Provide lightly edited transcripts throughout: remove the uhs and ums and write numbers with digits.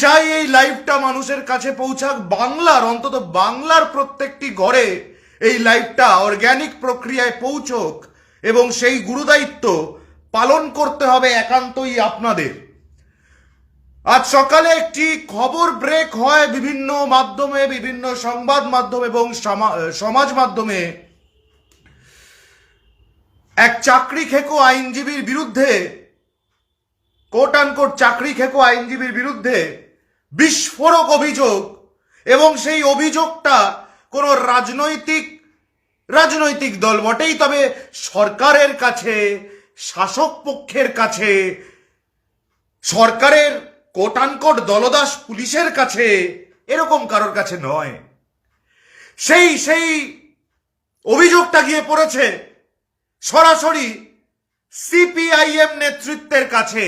চাই এই লাইভটা মানুষের কাছে পৌঁছাক, বাংলার অন্তত বাংলার প্রত্যেকটি ঘরে এই লাইভটা অর্গ্যানিক প্রক্রিয়ায় পৌঁছক, এবং সেই গুরুদায়িত্ব পালন করতে হবে একান্তই আপনাদের। আজ সকালে একটি খবর ব্রেক হয় বিভিন্ন মাধ্যমে, বিভিন্ন সংবাদ মাধ্যম এবং সমাজ মাধ্যমে, এক চাকরি খেকো আইনজীবীর বিরুদ্ধে, কোট আনকোট চাকরি খেকো আইনজীবীর বিরুদ্ধে বিস্ফোরক অভিযোগ, এবং সেই অভিযোগটা কোনো রাজনৈতিক দল বটেই, তবে সরকারের কাছে, শাসক পক্ষের কাছে, সরকারের কোট আনকোট দলদাস পুলিশের কাছে, এরকম কারোর কাছে নয়। সেই অভিযোগটা গিয়ে পড়েছে সরাসরি সিপিআইএম নেতৃত্বের কাছে।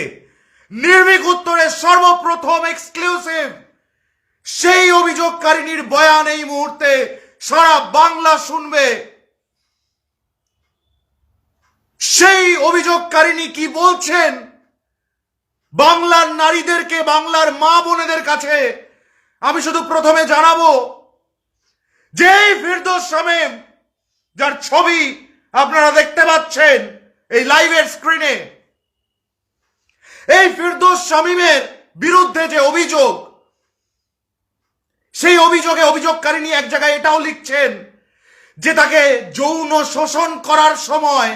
নির্ভীক উত্তরের সর্বপ্রথম এক্সক্লুসিভ সেই অভিযোগকারিনীর বয়ান এই মুহূর্তে সারা বাংলা শুনবে। সেই অভিযোগকারিনী কি বলছেন বাংলার নারীদেরকে, বাংলার মা বোনেদের কাছে আমি শুধু প্রথমে জানাবো যে ফিরদৌস শামীম, যার ছবি আপনারা দেখতে পাচ্ছেন এই লাইভের স্ক্রিনে, এই ফিরদৌস শামীমের বিরুদ্ধে যে অভিযোগ, সেই অভিযোগে অভিযোগকারিনী এক জায়গায় এটাও লিখছেন যে তাকে যৌন শোষণ করার সময়,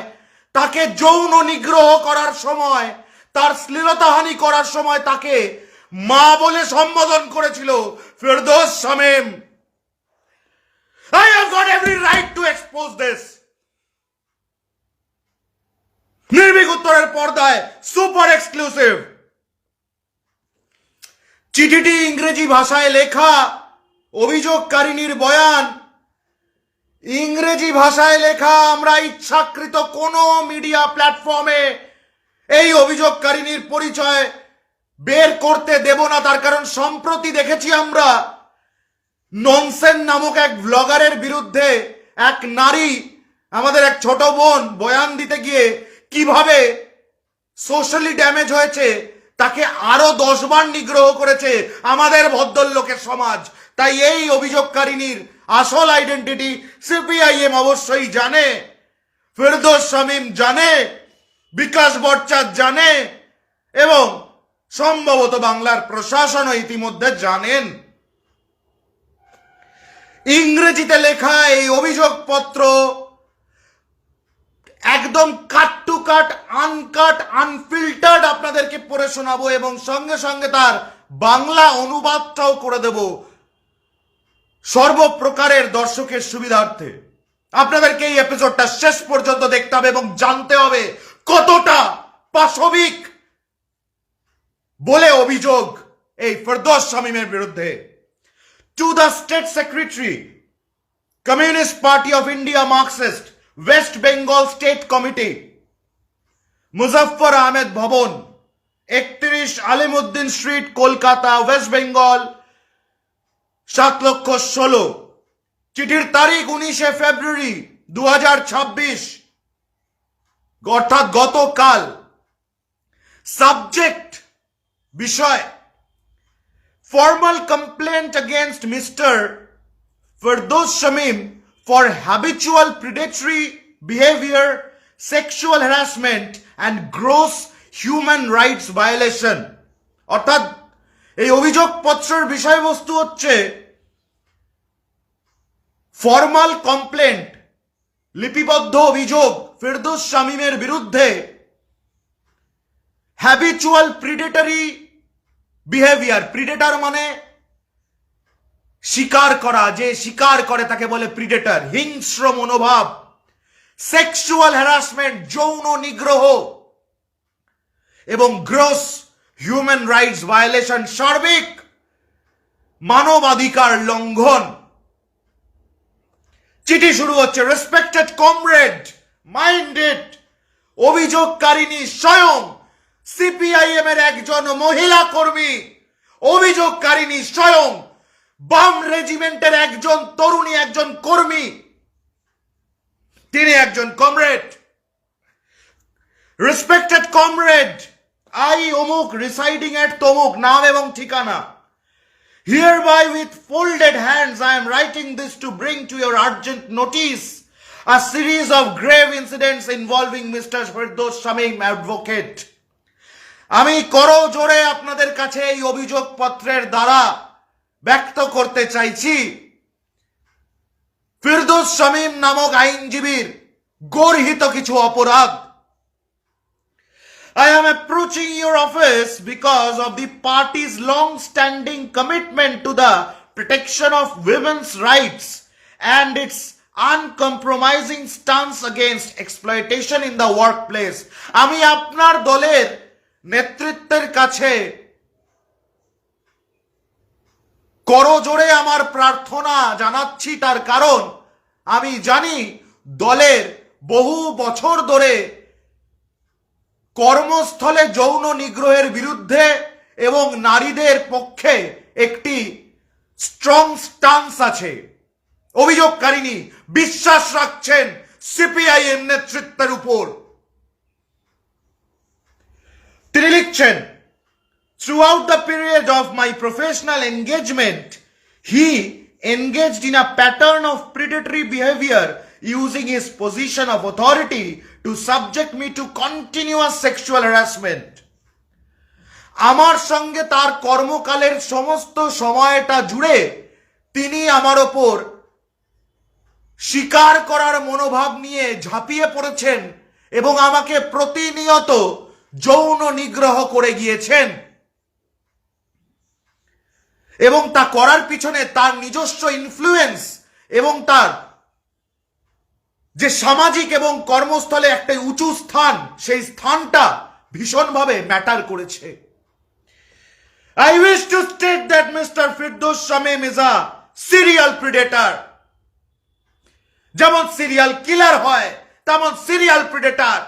তাকে যৌন নিগ্রহ করার সময়, তার শ্লীলতাহানি করার সময় তাকে মা বলে সম্বোধন করেছিল Firdous Shamim. I have got every right to expose this. নির্ভীক উত্তরের পর্দায় সুপার এক্সক্লুসিভ চিঠিটি ইংরেজি ভাষায় লেখা, অভিযোগকারিনীর বয়ান ইংরেজি ভাষায় লেখা। আমরা ইচ্ছাকৃত কোনো মিডিয়া প্ল্যাটফর্মে এই অভিযোগকারিনীর পরিচয় বের করতে দেব না, তার কারণ সম্প্রতি দেখেছি আমরা ননসেন নামক এক ব্লগারের বিরুদ্ধে এক নারী, আমাদের এক ছোট বোন, বয়ান দিতে গিয়ে কিভাবে সোশ্যালি ড্যামেজ হয়েছে, তাকে আরো 10 বার নিগ্রহ করেছে আমাদের ভদ্রলোকের সমাজ। তাই এই অভিযোগকারিনীর আসল আইডেন্টিটি সিপিআইএম অবশ্যই জানে, ফিরদৌস শামীম জানে, বিকাশ ভট্টাচার্য জানে, এবং সম্ভবত বাংলার প্রশাসনও ইতিমধ্যে জানেন। ইংরেজিতে লেখা এই অভিযোগপত্র একদম কাট টু কাট, আনকাট, আনফিল্টার্ড আপনাদেরকে পড়ে শোনাবো, এবং সঙ্গে সঙ্গে তার বাংলা অনুবাদটাও করে দেব সর্বপ্রকারের দর্শকের সুবিধার্থে। আপনাদেরকে এই এপিসোডটা শেষ পর্যন্ত দেখতে হবে এবং জানতে হবে কতটা পাশবিক বলে অভিযোগ এই ফিরদৌস শামীমের বিরুদ্ধে। To the State Secretary, Communist Party of India Marxist, West Bengal State Committee, Muzaffar Ahmed Bhavan, 31 Alimuddin Street, Kolkata, West Bengal, 7,16,000। চিঠির তারিখ 19 ফেব্রুয়ারি 2026, অর্থাৎ গতকাল। সাবজেক্ট, বিষয়, formal complaint against Mr. Firdaus Shameem for habitual predatory behavior, sexual harassment and gross human rights violation। অর্থাৎ এই অভিযোগপত্রের বিষয়বস্তু হচ্ছে formal complaint, লিপিবদ্ধ অভিযোগ ফিরদৌস শামীমের বিরুদ্ধে হ্যাবিচুয়াল প্রিডেটরি বিহেভিয়ার। প্রিডেটার মানে শিকার করা, যে শিকার করে তাকে বলে প্রিডেটার, হিংস্র মনোভাব। সেক্সুয়াল হ্যারাসমেন্ট, যৌন নিগ্রহ, এবং গ্রস হিউম্যান রাইটস ভায়োলেশন, সার্বিক মানবাধিকার লঙ্ঘন। চিঠি শুরু হচ্ছে, রেসপেক্টেড কমরেড, মাইন্ড ইট, অভিযোগকারিনী স্বয়ং সিপিআইএম এর একজন মহিলা কর্মী, অভিযোগকারিনী স্বয়ং বাম রেজিমেন্টের একজন তরুণী, একজন কর্মী, তিনি একজন কমরেড। রেসপেক্টেড কমরেড, আই অমুক রিসাইডিং এট তমুক, নাম এবং ঠিকানা, Hereby with folded hands I am writing this to bring to your urgent notice a series of grave incidents involving Mr. Firdaus Shamim, advocate. আমি করজোড়ে আপনাদের কাছে এই অভিযোগ পত্রের দ্বারা ব্যক্ত করতে চাইছি ফিরদৌস শামীম নামক আইনজীবীর গর্হিত কিছু অপরাধ। I am approaching your office because of the party's long-standing commitment to the protection of women's rights and its uncompromising stance against exploitation in the workplace. আমি আপনার দলের নেতৃত্বের কাছে করজোড়ে আমার প্রার্থনা জানাচ্ছি, তার কারণ আমি জানি দলের বহু বছর ধরে কর্মস্থলে যৌন নিগ্রহের বিরুদ্ধে এবং নারীদের পক্ষে একটি স্ট্রং স্টান্স আছে। অভিযোগকারিনী বিশ্বাস রাখছেন সিপিআইএম নেতৃত্বের উপর। তিনি লিখছেন, throughout the period of my professional engagement, he engaged in a pattern of predatory behavior using his position of authority to subject me to continuous sexual harassment. আমার সঙ্গে তার কর্মকালের সমস্ত সময়টা জুড়ে তিনি আমার ওপর স্বীকার করার মনোভাব নিয়ে ঝাঁপিয়ে পড়েছেন এবং আমাকে প্রতিনিয়ত যৌন নিগ্রহ করে গিয়েছেন এবং তা করার পিছনে তার নিজস্ব ইনফ্লুয়েন্স এবং তার যে সামাজিক এবং কর্মস্থলে একটা উঁচু স্থান, সেই স্থানটা ভীষণভাবে ম্যাটার করেছে। I wish to state that Mr. Firdaus Shamim is a serial predator. যেমন সিরিয়াল কিলার হয় তেমন সিরিয়াল প্রেডেটর।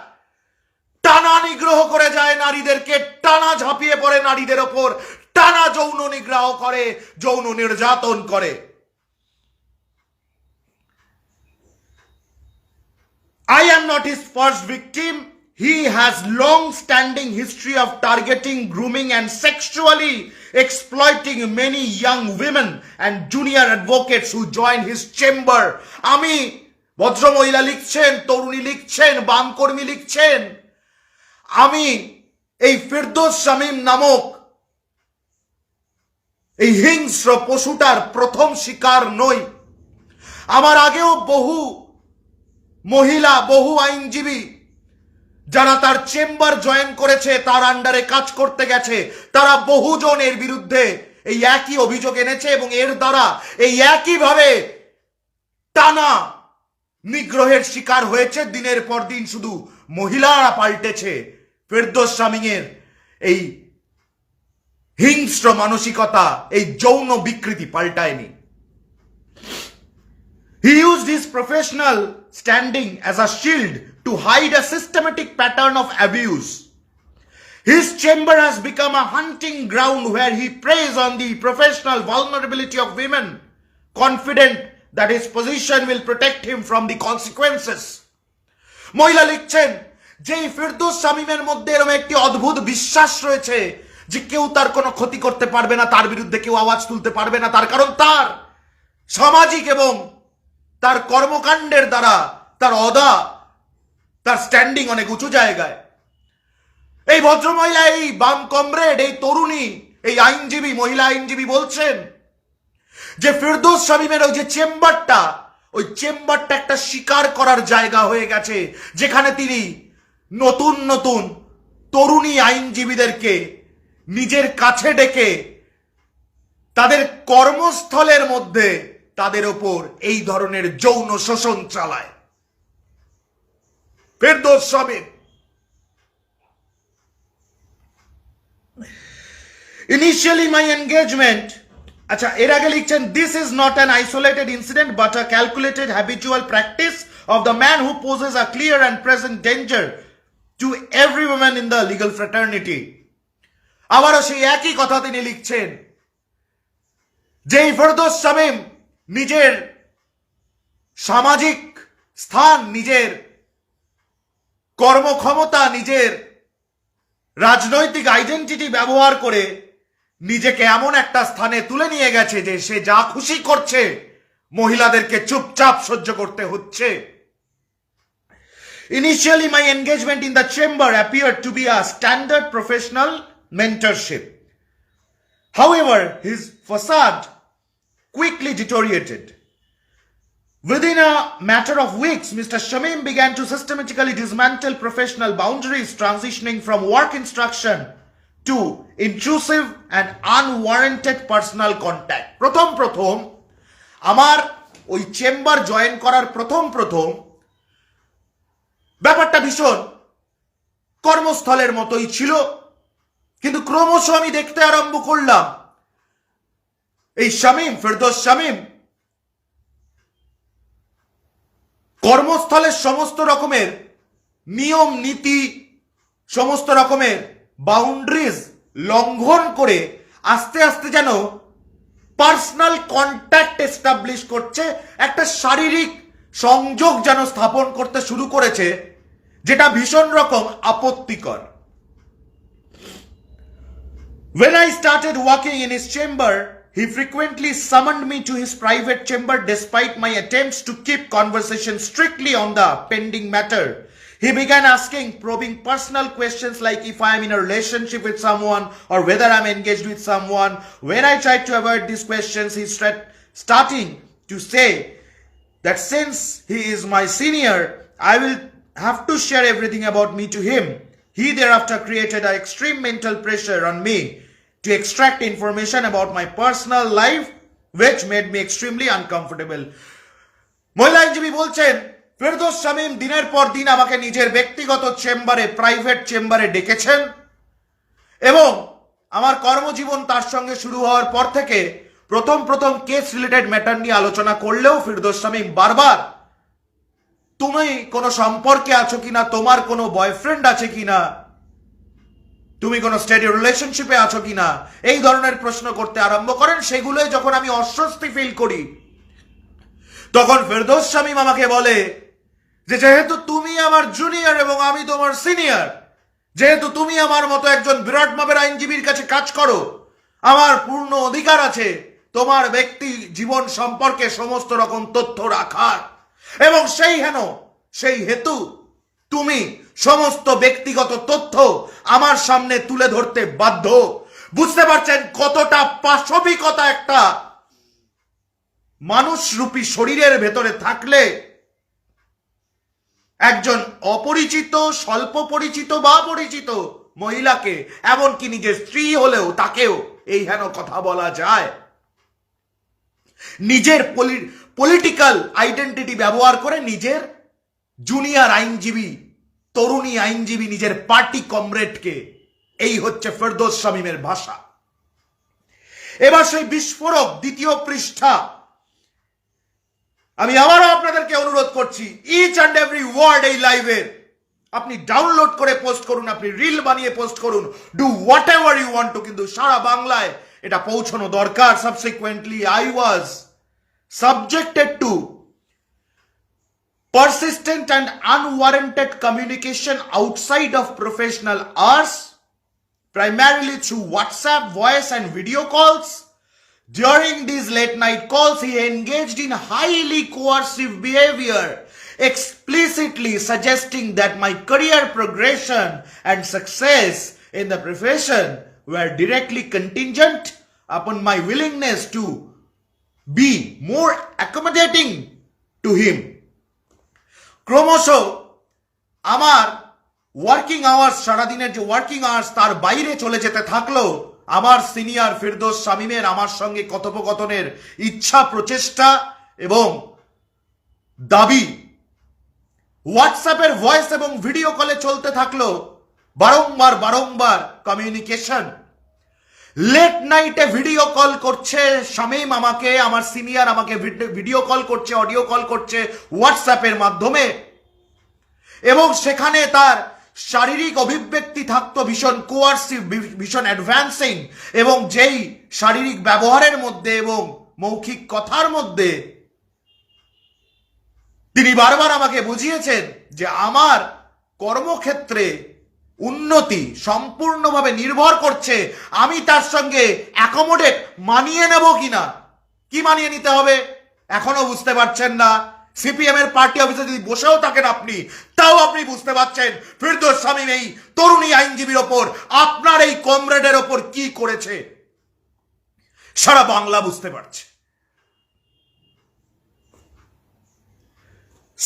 টানা নিগ্রহ করে যায় নারীদেরকে, টানা ঝাঁপিয়ে পড়ে নারীদের ওপর, টানা যৌন নিগ্রহ করে, যৌন নির্যাতন করে। I am not his first victim. He has long-standing history of targeting, grooming and sexually exploiting many young women and junior advocates who join his chamber. আমি ভদ্রমহিলা লিখছেন, তরুণী লিখছেন, বামকর্মী লিখছেন, আমি এই ফিরদৌস শামীম নামক এই হিংস্র পশুটার প্রথম শিকার নই। আমার আগেও বহু মহিলা, বহু আইনজীবী যারা তার চেম্বার জয়েন করেছে, তার আন্ডারে কাজ করতে গেছে, তারা বহুজন এর বিরুদ্ধে এই একই অভিযোগ এনেছে এবং এর দ্বারা এই একইভাবে টানা নিগ্রহের শিকার হয়েছে। দিনের পর দিন শুধু মহিলারা পাল্টেছে, ফিরদৌস শামীমের এই হিংস্র মানসিকতা, এই যৌন বিকৃতি পাল্টায়নি। He used his professional standing as a shield to hide a systematic pattern of abuse. His chamber has become a hunting ground where he preys on the professional vulnerability of women, confident that his position will protect him from the consequences. মহিলা লিখছেন যে ফিরদৌস শামীমের মধ্যে এরকম একটি অদ্ভুত বিশ্বাস রয়েছে যে কেউ তার কোনো ক্ষতি করতে পারবে না, তার বিরুদ্ধে কেউ আওয়াজ তুলতে পারবে না, তার কারণ তার সামাজিক এবং তার কর্মকাণ্ডের দ্বারা তার স্ট্যান্ডিং অনেক উঁচু জায়গায়। এই ভদ্রমহিলা, এই বাম কমরেড, এই তরুণী, এই আইনজীবী, মহিলা আইনজীবী বলছেন যে ফিরদৌস শামীমের ওই যে চেম্বারটা, ওই চেম্বারটা একটা শিকার করার জায়গা হয়ে গেছে, যেখানে তিনি নতুন নতুন তরুণী আইনজীবীদেরকে নিজের কাছে ডেকে তাদের কর্মস্থলের মধ্যে তাদের ওপর এই ধরনের যৌন শোষণ চালায়। Firdous Shamim initially my engagement, আচ্ছা এর আগে লিখছেন, this is not an isolated incident but a calculated habitual practice of the man who poses a clear and present danger to every woman in the legal fraternity. আবারও সেই একই কথা তিনি লিখছেন যে ফিরদৌস শামীম নিজের সামাজিক স্থান, নিজের কর্মক্ষমতা, নিজের রাজনৈতিক আইডেন্টিটি ব্যবহার করে নিজেকে এমন একটা স্থানে তুলে নিয়ে গেছে যে সে যা খুশি করছে, মহিলাদেরকে চুপচাপ সহ্য করতে হচ্ছে। Initially, my engagement in the chamber appeared to be a standard professional mentorship. However, his facade quickly deteriorated. Within a matter of weeks, Mr. Shamim began to systematically dismantle professional boundaries, transitioning from work instruction to intrusive and unwarranted personal contact. প্রথম আমার ওই chamber join করার প্রথম ব্যাপারটা ভীষণ কর্মস্থলের মতোই ছিল, কিন্তু ক্রমশ আমি দেখতে আরম্ভ করলাম এই শামীম, ফেরদৌস শামীম কর্মস্থলের সমস্ত রকমের নিয়ম নীতি, সমস্ত রকমের বাউন্ডারিজ লঙ্ঘন করে আস্তে আস্তে যেন পার্সোনাল কন্ট্যাক্ট এস্টাবলিশ করছে, একটা শারীরিক সংযোগ যেন স্থাপন করতে শুরু করেছে, যেটা ভীষণ রকম আপত্তিকর। When I started working in his chamber, he frequently summoned me to his private chamber despite my attempts to keep conversation strictly on the pending matter. He began asking probing personal questions like if I am in a relationship with someone or whether I'm engaged with someone. When I tried to avoid these questions, he starting to say that since he is my senior, I will have to share everything about me to him. He thereafter created an extreme mental pressure on me to extract information about my personal life, which made me extremely uncomfortable. মহিলা আইনজীবী বলছেন, ফেরদৌস শামীম দিনের পর দিন আমাকে নিজের ব্যক্তিগত চেম্বারে, প্রাইভেট চেম্বারে ডেকেছেন এবং আমার কর্মজীবন তার সঙ্গে শুরু হওয়ার পর থেকে প্রথম কেস রিলেটেড ম্যাটার নিয়ে আলোচনা করলেও ফেরদৌস শামীম বারবার তুমি কোনো সম্পর্কে আছো কিনা, তোমার কোনো বয়ফ্রেন্ড আছে কিনা, তুমি কোনো স্টেডি রিলেশনশিপে আছো কিনা, এই ধরনের প্রশ্ন করতে আরম্ভ করেন। সেগুলোই যখন আমি অস্বস্তি ফিল করি, তখন ফেরদৌস শামীম আমাকে বলে যে যেহেতু তুমি আমার জুনিয়র এবং আমি তোমার সিনিয়র, যেহেতু তুমি আমার মতো একজন বিরাট মাপের আইনজীবীর কাছে কাজ করো, আমার পূর্ণ অধিকার আছে তোমার ব্যক্তি জীবন সম্পর্কে সমস্ত রকম তথ্য রাখার, এবং সেই হেতু তুমি সমস্ত ব্যক্তিগত তথ্য আমার সামনে তুলে ধরতে বাধ্য। বুঝতে পারছেন কতটা পাশবিকতা একটা মানুষরূপী শরীরের ভেতরে থাকলে একজন অপরিচিত, স্বল্প পরিচিত বা পরিচিত মহিলাকে, এমনকি নিজের স্ত্রী হলেও তাকেও এই হেন কথা বলা যায়। নিজের পলিটিক্যাল আইডেন্টিটি ব্যবহার করে নিজের জুনিয়র আইনজীবী, তরুণী আইনজীবী, নিজের পার্টি কমরেডকে, এই হচ্ছে ফেরদৌস শামীমের ভাষা। এবার সেই বিস্ফোরক দ্বিতীয় পৃষ্ঠা আমি আবারও আপনাদেরকে অনুরোধ করছি, ইচ অ্যান্ড এভরি ওয়ার্ড এই লাইভের আপনি ডাউনলোড করে পোস্ট করুন, আপনি রিল বানিয়ে পোস্ট করুন, do whatever you want to, কিন্তু সারা বাংলায় এটা পৌঁছানো দরকার। Subsequently I was subjected to persistent and unwarranted communication outside of professional hours, primarily through WhatsApp, voice and video calls. During these late night calls, he engaged in highly coercive behavior, explicitly suggesting that my career progression and success in the profession were directly contingent upon my willingness to be more accommodating to him. ক্রমশ আমার working hours, সারাদিনের যে working hours তার বাইরে চলে যেতে থাকলো আমার সিনিয়র ফেরদৌস শামীমের আমার সঙ্গে কথোপকথনের ইচ্ছা, প্রচেষ্টা এবং দাবি। হোয়াটসঅ্যাপের ভয়েস এবং ভিডিও কলে চলতে থাকলো বারংবার কমিউনিকেশন। লেট নাইটে ভিডিও কল করছে শামীম আমাকে, আমার সিনিয়র আমাকে ভিডিও কল করছে, অডিও কল করছে হোয়াটসঅ্যাপের মাধ্যমে, এবং সেখানে তার শারীরিক অভিব্যক্তি থাকতো ভীষণ কোয়ার্সিভ, ভীষণ অ্যাডভান্সিং, এবং যেই শারীরিক ব্যবহারের মধ্যে এবং মৌখিক কথার মধ্যে তিনি বারবার আমাকে বুঝিয়েছেন যে আমার কর্মক্ষেত্রে উন্নতি সম্পূর্ণভাবে নির্ভর করছে আমি তার সঙ্গে অ্যাকোমোডেট মানিয়ে নেব কিনা। কি মানিয়ে নিতে হবে এখনো বুঝতে পারছেন না? সিপিএম এর পার্টি অফিসে যদি বসেও থাকেন আপনি, তাও আপনি বুঝতে পারছেন ফিরদৌস শামীম এই তরুণী আইনজীবীর ওপর, আপনার এই কমরেডের ওপর কি করেছে, সারা বাংলা বুঝতে পারছে।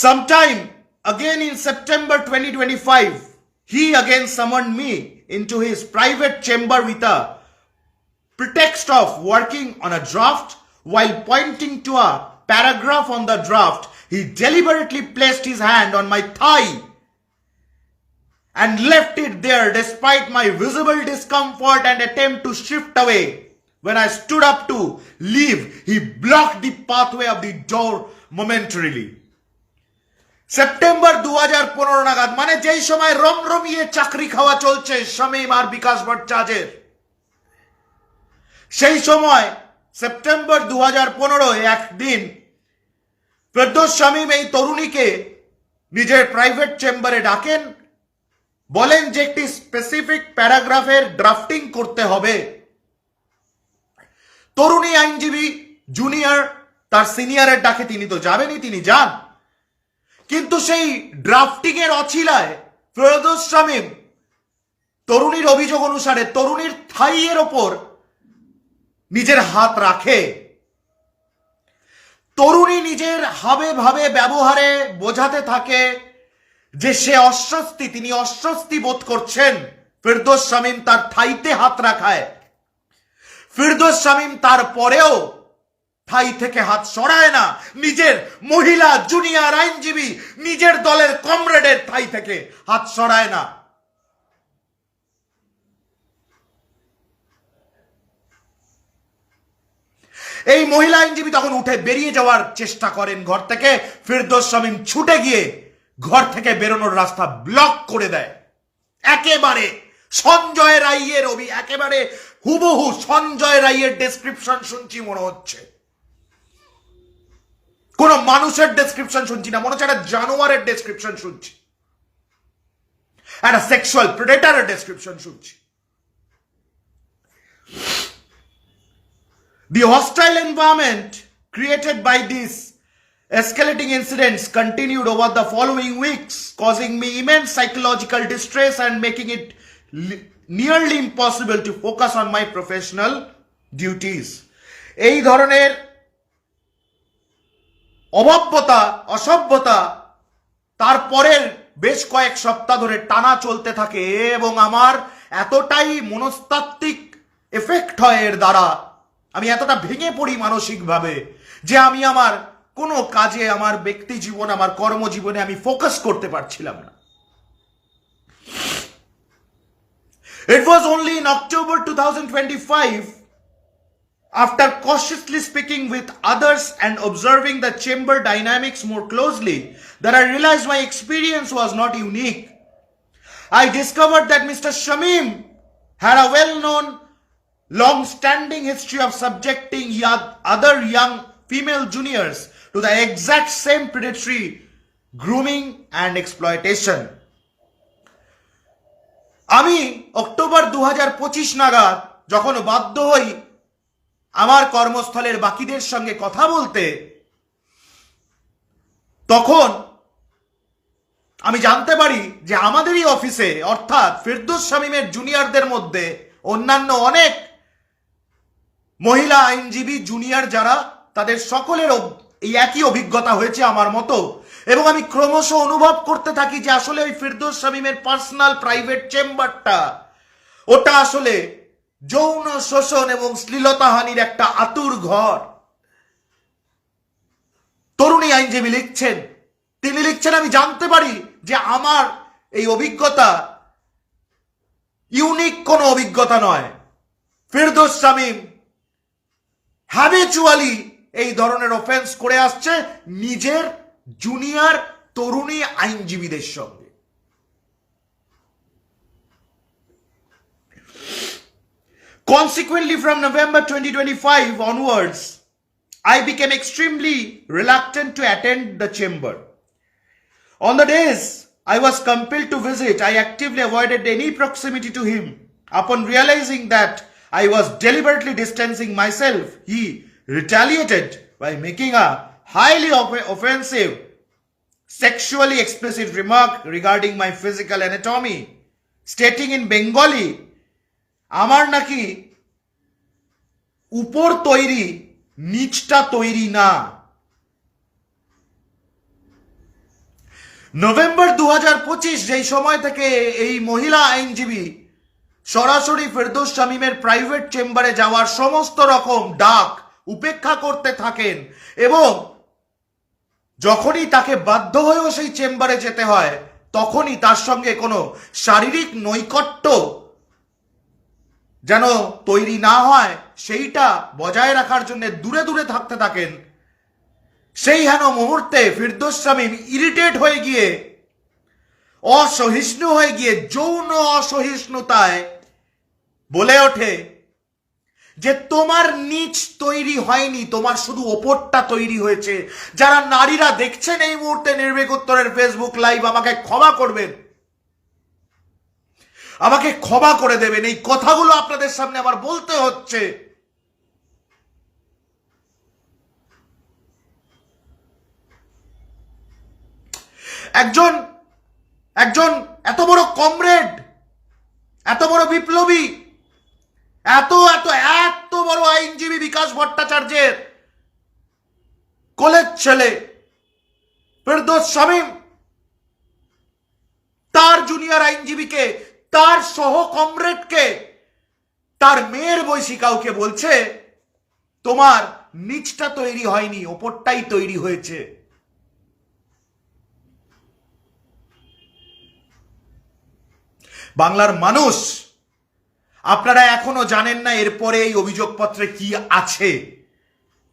Sometime again in September 2025, he again summoned me into his private chamber with a pretext of working on a draft. While pointing to a paragraph on the draft, he deliberately placed his hand on my thigh and left it there despite my visible discomfort and attempt to shift away. When I stood up to leave, he blocked the pathway of the door momentarily. September 2015 নাগাদ, মানে যেই সময় রমরমিয়ে চাকরি খাওয়া চলছে শামীম আর বিকাশ ভট্টাচার্যের, সেই সময় সেপ্টেম্বর 2015 একদিন ফিরদৌস শামীম এই তরুণীকে নিজের প্রাইভেট চেম্বারে ডাকেন, বলেন যে একটি স্পেসিফিক প্যারাগ্রাফের ড্রাফটিং করতে হবে। তরুণী আইনজীবী জুনিয়র তার সিনিয়রের ডাকে তিনি তো যাবেনই, তিনি যান, কিন্তু সেই ড্রাফটিং এর অছিলায় ফিরদৌস শামীম তরুণীর অভিযোগ অনুসারে তরুণীর থাইয়ের ওপর নিজের হাত রাখে। তরুণী নিজের হাবে ভাবে ব্যবহারে বোঝাতে থাকে যে সে অস্বস্তি, তিনি অস্বস্তি বোধ করছেন ফিরদৌস শামীম তার থাইতে হাত রাখায়। ফিরদৌস শামীম তারপরেও থাই থেকে হাত সরায় না, নিজের মহিলা জুনিয়র আইনজীবী নিজের দলের কমরেডের থাই থেকে হাত সরায় না। এই মহিলা আইনজীবী তখন উঠে বেরিয়ে যাওয়ার চেষ্টা করেন ঘর থেকে। ফিরদৌস শামীম ছুটে গিয়ে ঘর থেকে বেরোনোর রাস্তা ব্লক করে দেয়। একেবারে সঞ্জয় রায়ের একেবারে হুবহু সঞ্জয় রায়ের ডেসক্রিপশন শুনছি মনে হচ্ছে, কোন মানুষের ডেসক্রিপশন শুনছি না, মনে হচ্ছে একটা জানোয়ারের ডেসক্রিপশন শুনছি, একটা সেক্সুয়াল প্রেডেটরের ডেসক্রিপশন শুনছি। The hostile environment created by these escalating incidents continued over the following weeks, causing me immense psychological distress and making it nearly impossible to focus on my professional duties. এই ধরনের অভব্যতা, অসভ্যতা তারপরের বেশ কয়েক সপ্তাহ ধরে টানা চলতে থাকে এবং আমার এতটাই মনস্তাত্ত্বিক এফেক্ট হয় এর দ্বারা, আমি এতটা ভেঙে পড়ি মানসিকভাবে যে আমি আমার কোনো কাজে, আমার ব্যক্তি জীবন, আমার কর্মজীবনে আমি ফোকাস করতে পারছিলাম না। It was only in October 2025, after cautiously speaking with others and observing the chamber dynamics more closely, that I realized my experience was not unique. I discovered that Mr. Shameem had a well-known, long-standing history of subjecting other young female juniors to the exact same predatory grooming and exploitation. আমি October 2025 নাগাদ যখন বাধ্য হই আমার কর্মস্থলের বাকিদের সঙ্গে কথা বলতে, তখন আমি জানতে পারি যে আমাদেরই অফিসে, অর্থাৎ ফিরদৌস শামীমের জুনিয়রদের মধ্যে অন্যান্য অনেক মহিলা আইনজীবী জুনিয়র যারা, তাদের সকলের এই একই অভিজ্ঞতা হয়েছে আমার মতো। এবং আমি ক্রমশ অনুভব করতে থাকি যে আসলে ওই ফিরদৌস শামীমের পার্সোনাল প্রাইভেট চেম্বারটা, ওটা আসলে যৌন শোষণ এবং শ্লীলতাহানির একটা আতুর ঘর। তরুণী আইনজীবী লিখছেন, তিনি লিখছেন, আমি জানতে পারি যে আমার এই অভিজ্ঞতা ইউনিক কোনো অভিজ্ঞতা নয়। ফিরদৌস শামীম হ্যাবিচুয়ালি এই ধরনের অফেন্স করে আসছে নিজের জুনিয়র তরুণী আইনজীবীদের সঙ্গে। Consequently, from November 2025 onwards, I became extremely reluctant to attend the chamber. On the days I was compelled to visit. I actively avoided any proximity to him. Upon realizing that I was deliberately distancing myself, he retaliated by making a highly offensive, sexually explicit remark regarding my physical anatomy, stating in Bengali, আমার নাকি উপর তৈরি নিচটা তৈরি না। November 2025 যেই সময় থেকে এই মহিলা আইনজীবী সরাসরি ফেরদৌস শামীমের প্রাইভেট চেম্বারে যাওয়ার সমস্ত রকম ডাক উপেক্ষা করতে থাকেন এবং যখনই তাকে বাধ্য হয়েও সেই চেম্বারে যেতে হয় তখনই তার সঙ্গে কোনো শারীরিক নৈকট্য যেন তৈরি না হয় সেইটা বজায় রাখার জন্য দূরে দূরে থাকতে থাকেন, সেই হেন মুহূর্তে ফেরদৌস শামীম ইরিটেট হয়ে গিয়ে অসহিষ্ণু হয়ে গিয়ে যৌন অসহিষ্ণুতায় বলে ওঠে যে তোমার নিচ তৈরি হয়নি, তোমার শুধু ওপরটা তৈরি হয়েছে। যারা নারীরা দেখছেন এই মুহূর্তে নির্ভীক উত্তরের ফেসবুক লাইভ, আমাকে ক্ষমা করবেন, আমাকে ক্ষমা করে দেবেন, এই কথাগুলো আপনাদের সামনে আবার বলতে হচ্ছে। একজন একজন এত বড় কমরেড, এত বড় বিপ্লবী, এত এত এত বড় আইনজীবী বিকাশ ভট্টাচার্যের কোলের ছেলে ফেরদৌস শামীম তার জুনিয়র আইনজীবীকে, তার সহ কমরেডকে, তার মেয়ের বয়সী কাউকে বলছে তোমার নিচটা তৈরি হয়নি, ওপরটাই তৈরি হয়েছে। বাংলার মানুষ, আপনারা এখনো জানেন না এরপরে এই অভিযোগপত্রে কি আছে,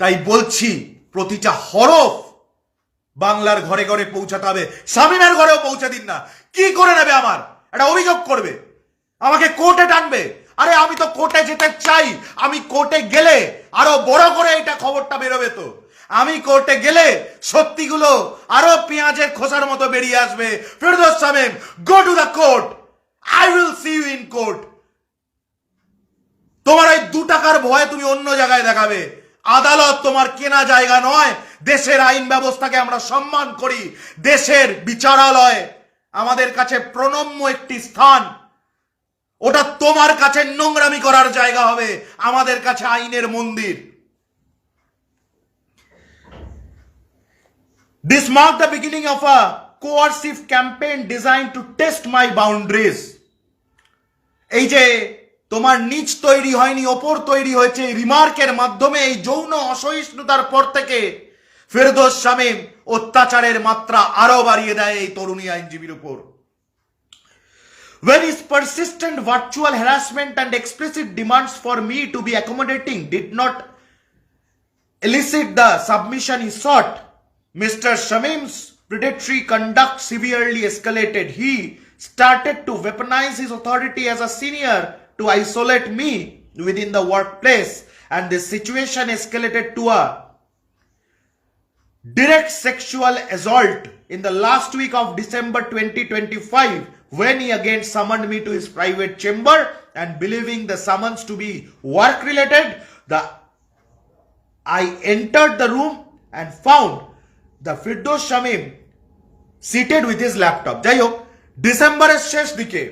তাই বলছি প্রতিটা হরফ বাংলার ঘরে ঘরে পৌঁছাতে হবে। শামীমের ঘরেও পৌঁছে দিন না, কি করে নেবে? আমার একটা অভিযোগ করবে, আমাকে কোর্টে টানবে। আরে আমি তো কোর্টে যেতে চাই, আমি কোর্টে গেলে আরো বড় করে এটা খবরটা বেরোবে। তো আমি কোর্টে গেলে সত্যিগুলো আরো পেঁয়াজের খোসার মতো বেরিয়ে আসবে। Ferdous Shamim, go to the court, I will see you in court. তোমার ওই 2 টাকার ভয় তুমি অন্য জায়গায় দেখাবে। আদালত তোমার কেনা জায়গা নয়। দেশের আইন ব্যবস্থাকে আমরা সম্মান করি। দেশের বিচারালয় আমাদের কাছে প্রণম্য একটি স্থান। ওটা তোমার কাছে নোংরামি করার জায়গা হবে, আমাদের কাছে আইনের মন্দির। This marked the beginning of a coercive campaign designed to test my boundaries. এই যে তোমার নিচ তৈরি হয়নি, ওপর তৈরি হয়েছে, রিমার্কের মাধ্যমে এই যৌন অসহিষ্ণুতার পর থেকে ফেরদৌস শামীম অত্যাচারের মাত্রা আরো বাড়িয়ে দেয় এই তরুণী আইনজীবীর উপর। When his persistent virtual harassment and explicit demands for me to be accommodating did not elicit the submission he sought, Mr. Shameem's predatory conduct severely escalated. He started to weaponize his authority as a senior to isolate me within the workplace, and the situation escalated to a direct sexual assault in the last week of December 2025, when he again summoned me to his private chamber, and believing the summons to be work related, I entered the room and found the Firdaus Shameem seated with his laptop. যাই হোক, ডিসেম্বরের শেষ দিকে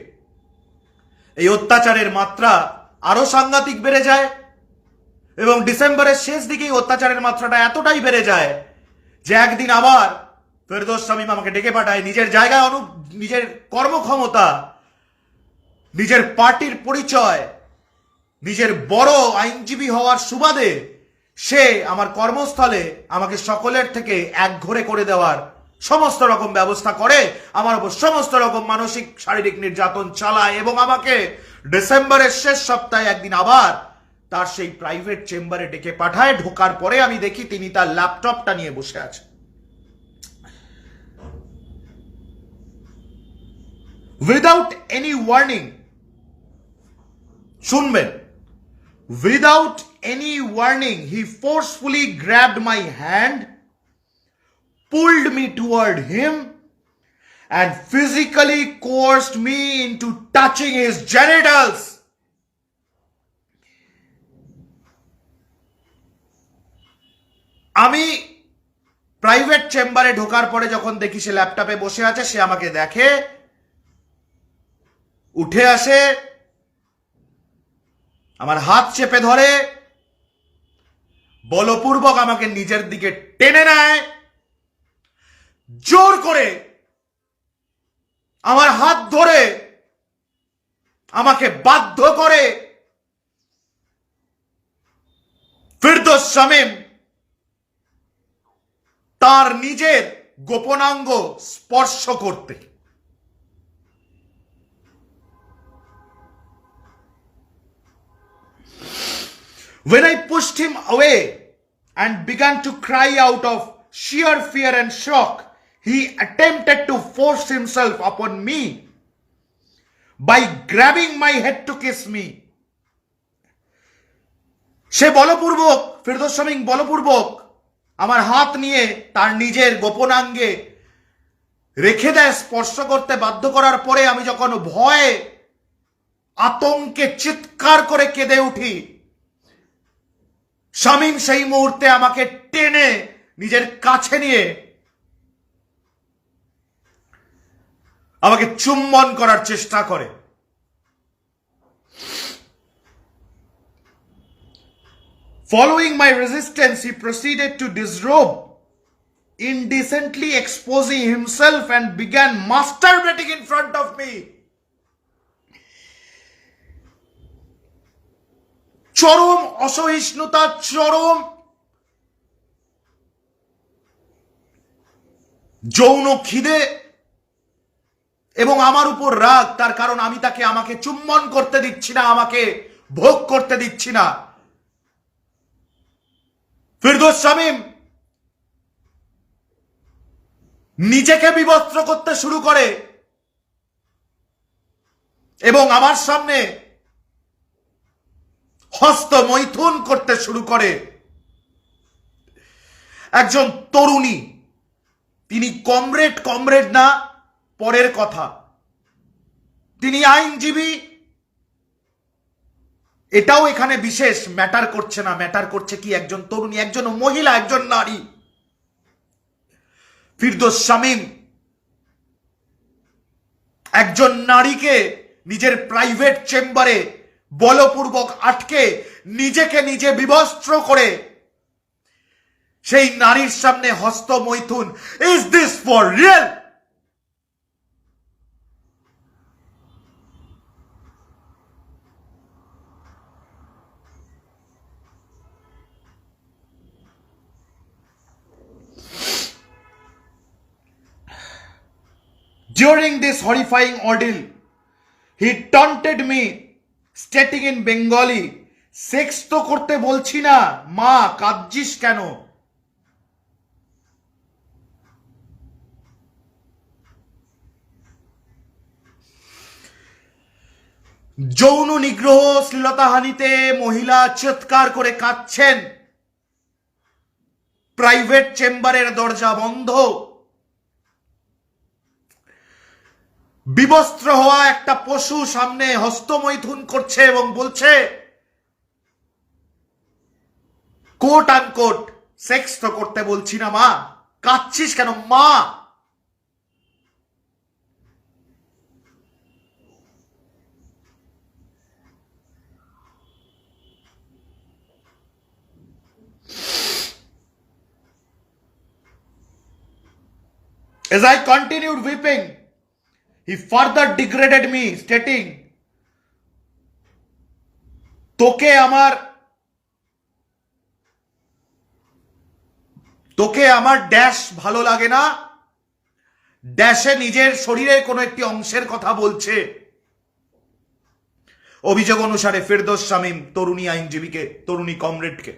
এই অত্যাচারের মাত্রা আরো সাংঘাতিক বেড়ে যায় এবং ডিসেম্বরের শেষ দিকে অত্যাচারের মাত্রাটা এতটাই বেড়ে যায় যে একদিন আবার ফেরদৌস শামীম আমাকে ডেকে পাঠায়। নিজের জায়গায় নিজের কর্মক্ষমতা, নিজের পার্টির পরিচয়, নিজের বড় আইনজীবী হওয়ার সুবাদে সে আমার কর্মস্থলে আমাকে সকলের থেকে একঘরে করে দেওয়ার সমস্ত রকম ব্যবস্থা করে, আমার উপর সমস্ত রকম মানসিক শারীরিক নির্যাতন চালায় এবং আমাকে ডিসেম্বরের শেষ সপ্তাহে একদিন আবার তার সেই প্রাইভেট চেম্বারে ডেকে পাঠায়। ঢোকার পরে আমি দেখি তিনি তার ল্যাপটপটা নিয়ে বসে আছেন। উইদাউট এনি ওয়ার্নিং, শুনবেন, without any warning, he forcefully grabbed my hand, pulled me toward him, and physically coerced me into touching his genitals. আমি প্রাইভেট চেম্বারে ঢোকার পরে যখন দেখি সে ল্যাপটপে বসে আছে, সে আমাকে দেখে, উঠে আসে, আমার হাত চেপে ধরে, বলপূর্বক আমাকে নিজের দিকে টেনে নেয়, জোর করে আমার হাত ধরে আমাকে বাধ্য করে ফিরদৌস শামীম তার নিজের গোপনাঙ্গ স্পর্শ করতে। When I pushed him away and began to cry out of sheer fear and shock, he attempted to force himself upon me by grabbing my head to kiss me. সে বলপূর্বক, ফিরদৌস শামীম বলপূর্বক আমার হাত নিয়ে তার নিজের গোপনাঙ্গে রেখে দেয়, স্পর্শ করতে বাধ্য করার পরে আমি যখন ভয়ে আতঙ্কে চিৎকার করে কেঁদে উঠি, শামীম সেই মুহূর্তে আমাকে টেনে নিজের কাছে নিয়ে আমাকে চুম্বন করার চেষ্টা করে। Following my resistance, he proceeded to disrobe, indecently exposing himself, and began masturbating in front of me. চরম অসহিষ্ণুতা, চরম যৌন খিদে এবং আমার উপর রাগ, তার কারণ আমি তাকে আমাকে চুম্বন করতে দিচ্ছি না, আমাকে ভোগ করতে দিচ্ছি না। ফিরদৌস শামীম নিজেকে বিবস্ত্র করতে শুরু করে এবং আমার সামনে হস্তমৈথুন করতে শুরু করে। একজন তরুণী, তিনি কমরেড না, পরের কথা, তিনি আইনজীবী, এটাও এখানে বিশেষ ম্যাটার করছে না। ম্যাটার করছে কি, একজন তরুণী, একজন মহিলা, একজন নারী। ফিরদৌস শামীম একজন নারীকে নিজের প্রাইভেট চেম্বারে বলপূর্বক আটকে নিজেকে নিজে বিবস্ত্র করে সেই নারীর সামনে হস্তমৈথুন। Is this for real? During this horrifying ordeal, he taunted me, stating in Bengali, sex তো করতে বলছি না মা, কাঁদছিস কেন? যৌন নিগ্রহ, শ্লীলতাহানিতে মহিলা চিৎকার করে কাঁদছেন, প্রাইভেট চেম্বারের দরজা বন্ধ, বিবস্ত্র হওয়া একটা পশু সামনে হস্তমৈথুন করছে এবং বলছে কোট আনকোট, সেক্স তো করতে বলছি না মা, কাঁদছিস কেন মা? As I continued weeping, he further degraded me, stating, তোকে আমার ড্যাশ ভালো লাগে না, ড্যাশে নিজের শরীরের কোনো একটি অংশের কথা বলছে। অভিযোগ অনুসারে ফিরদৌস শামীম তরুণী আইনজীবীকে, তরুণী কমরেডকে,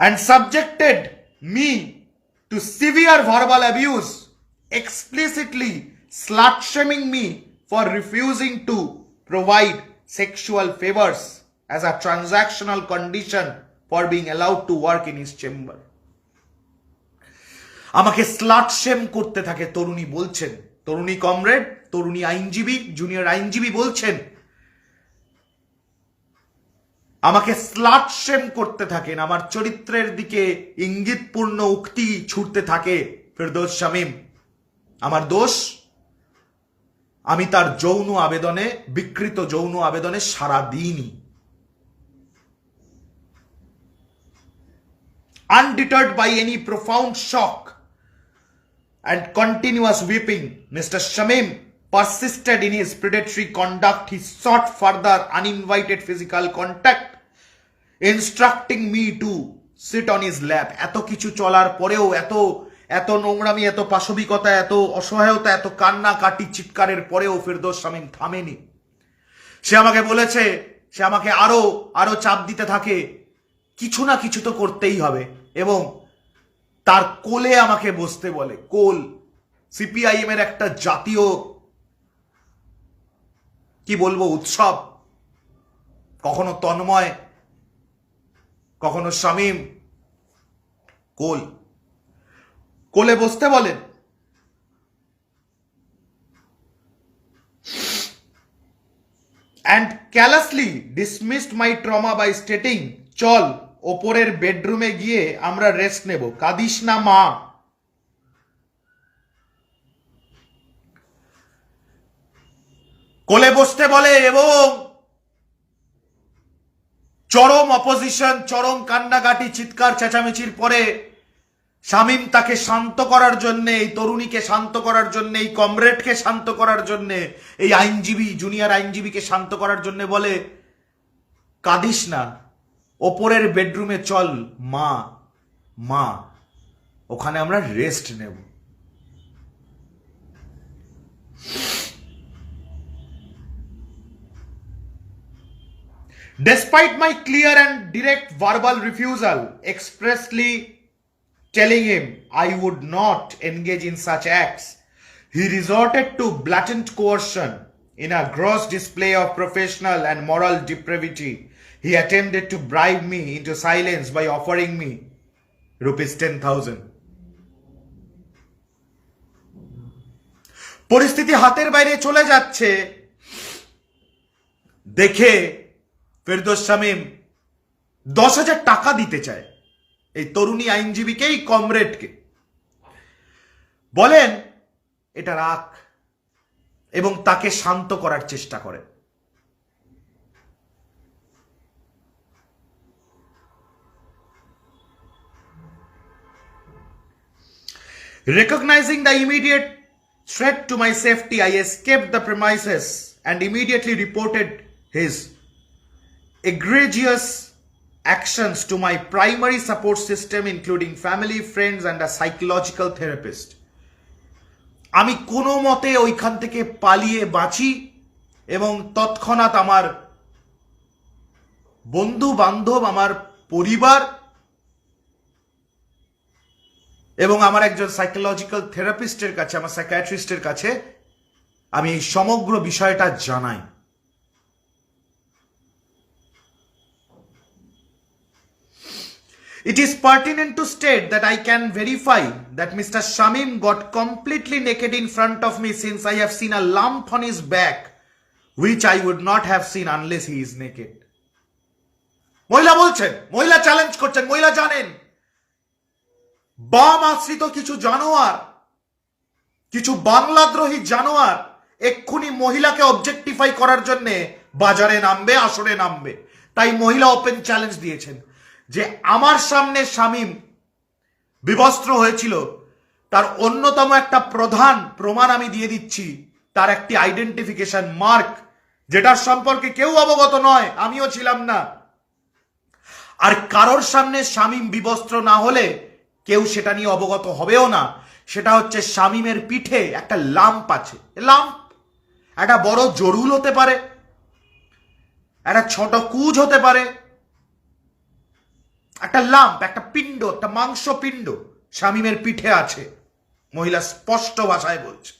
and subjected me to severe verbal abuse, explicitly slut-shaming me for refusing to provide sexual favors as a transactional condition for being allowed to work in his chamber. আমাকে স্লাট শেম করতে থাকে। তরুণী বলছেন, তরুণী কমরেড, তরুণী আইনজীবী, junior আইনজীবী বলছেন আমাকে স্লাট শেম করতে থাকেন, আমার চরিত্রের দিকে ইঙ্গিতপূর্ণ উক্তি ছুটতে থাকে ফেরদৌস শামীম। আমার দোষ, আমি তার যৌন আবেদনে, বিকৃত যৌন আবেদনে সাড়া দিইনি। Undeterred by any profound shock and continuous weeping, Mr. Shamim persisted in his predatory conduct. He sought further uninvited physical contact, instructing me to sit on his lap. এত কিছু চলার পরেও, এত নোংরামি, এত পাশবিকতা, এত অসহায়তা, এত কান্না কাটি চিৎকারের পরেও ফেরদৌস শামীম থামেনি। সে আমাকে বলেছে, সে আমাকে আরো চাপ দিতে থাকে, কিছু না কিছু তো করতেই হবে, এবং তার কোলে আমাকে বসতে বলে। কোল সিপিআইএম এর একটা জাতীয়, কি বলবো, উৎসব। কখনো তন্ময়, কখনো শামীম, কোলে বসতে বলেন। and callously dismissed my trauma by stating, চল ওপরের বেডরুমে গিয়ে আমরা রেস্ট নেব, কাঁদিস না মা। কোলে বসতে বলে এবং চরম অপোজিশন, চরম কান্নাকাটি, চিৎকার চেঁচামেচির পরে শামীম তাকে শান্ত করার জন্যে, এই তরুণীকে শান্ত করার জন্যে, এই কমরেডকে শান্ত করার জন্যে, এই আইনজীবী, জুনিয়র আইনজীবীকে শান্ত করার জন্যে বলে, কাঁদিস না, ওপরের বেডরুমে চল মা, ওখানে আমরা রেস্ট নেব। Despite my clear and direct verbal refusal, expressly telling him I would not engage in such acts, he resorted to blatant coercion. In a gross display of professional and moral depravity, he attempted to bribe me into silence by offering me rupees 10,000. পরিস্থিতি হাতের বাইরে চলে যাচ্ছে দেখে ফেরদৌস শামীম 10,000 টাকা দিতে চায় এই তরুণী আইনজীবীকে, এই কমরেডকে। বলেন এটা রাখ, এবং তাকে শান্ত করার চেষ্টা করে। Recognizing the immediate threat to my safety, I escaped the premises and immediately reported his egregious actions to my primary support system, including family, friends, and a psychological therapist. আমি কোনো মতে ওইখান থেকে পালিয়ে বাঁচি, এবং তৎক্ষণাৎ আমার বন্ধু বান্ধব, আমার পরিবার এবং আমার একজন সাইকোলজিক্যাল থেরাপিস্টের কাছে, আমার সাইকিয়াট্রিস্টের কাছে আমি এই সমগ্র বিষয়টা জানাই। It is pertinent to state that I can verify that Mr. Shamim got completely naked in front of me, since I have seen a lump on his back, which I would not have seen unless he is naked. মহিলা বলছেন, মহিলা challenge করছেন, মহিলা জানেন বাম আশ্রিত কিছু জানোয়ার, কিছু বাংলাদ্রোহী জানোয়ার এক্ষুনি মহিলাকে অবজেক্টিফাই করার জন্য বাজারে নামবে, আসরে নামবে। তাই মহিলা ওপেন চ্যালেঞ্জ দিয়েছেন যে আমার সামনে শামীম বিবস্ত্র হয়েছিল, তার অন্যতম একটা প্রধান প্রমাণ আমি দিয়ে দিচ্ছি, তার একটি আইডেন্টিফিকেশন মার্ক, যেটার সম্পর্কে কেউ অবগত নয়, আমিও ছিলাম না। আর কারোর সামনে শামীম বিবস্ত্র না হলে কেউ সেটা নিয়ে অবগত হবেও না। সেটা হচ্ছে শামীমের পিঠে একটা লাম্প আছে। লাম্প একটা বড় জরুল হতে পারে, একটা ছোট কুজ হতে পারে, একটা লাম্প, একটা পিণ্ড, একটা মাংস পিণ্ড শামীমের পিঠে আছে। মহিলা স্পষ্ট ভাষায় বলছে।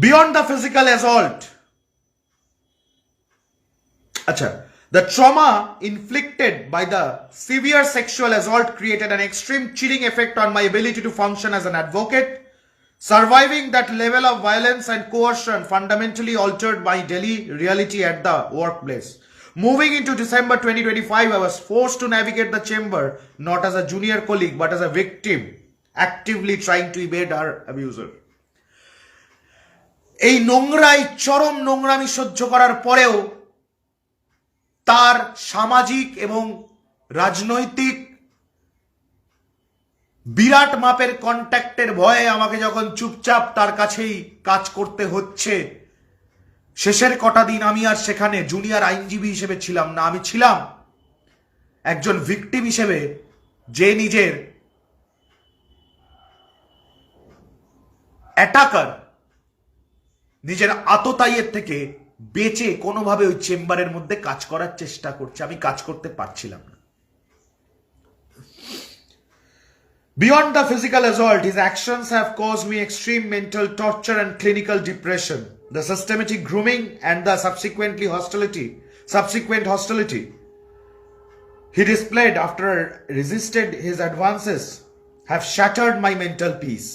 Beyond the physical assault, আচ্ছা, The trauma inflicted by the severe sexual assault created an extreme chilling effect on my ability to function as an advocate. Surviving that level of violence and coercion fundamentally altered my daily reality at the workplace. Moving into December 2025, I was forced to navigate the chamber not as a junior colleague but as a victim, actively trying to evade her abuser. এই নোংরাই চরম নোংরামি সহ্য করার পরেও তার সামাজিক এবং রাজনৈতিক বিরাট মাপের কন্ট্যাক্টের ভয়ে আমাকে যখন চুপচাপ তার কাছেই কাজ করতে হচ্ছে, শেষের কটা দিন আমি আর সেখানে জুনিয়র আইনজীবী হিসেবে ছিলাম না, আমি ছিলাম একজন ভিকটিম হিসেবে, যে নিজের অ্যাটাকার, নিজের আততায়ীর থেকে বেঁচে কোনোভাবে ওই চেম্বারের মধ্যে কাজ করার চেষ্টা করছে। আমি কাজ করতে পারছিলাম না। Beyond the physical assault, his actions have caused me extreme mental torture and clinical depression. The systematic grooming and the subsequent hostility he displayed after resisted his advances have shattered my mental peace.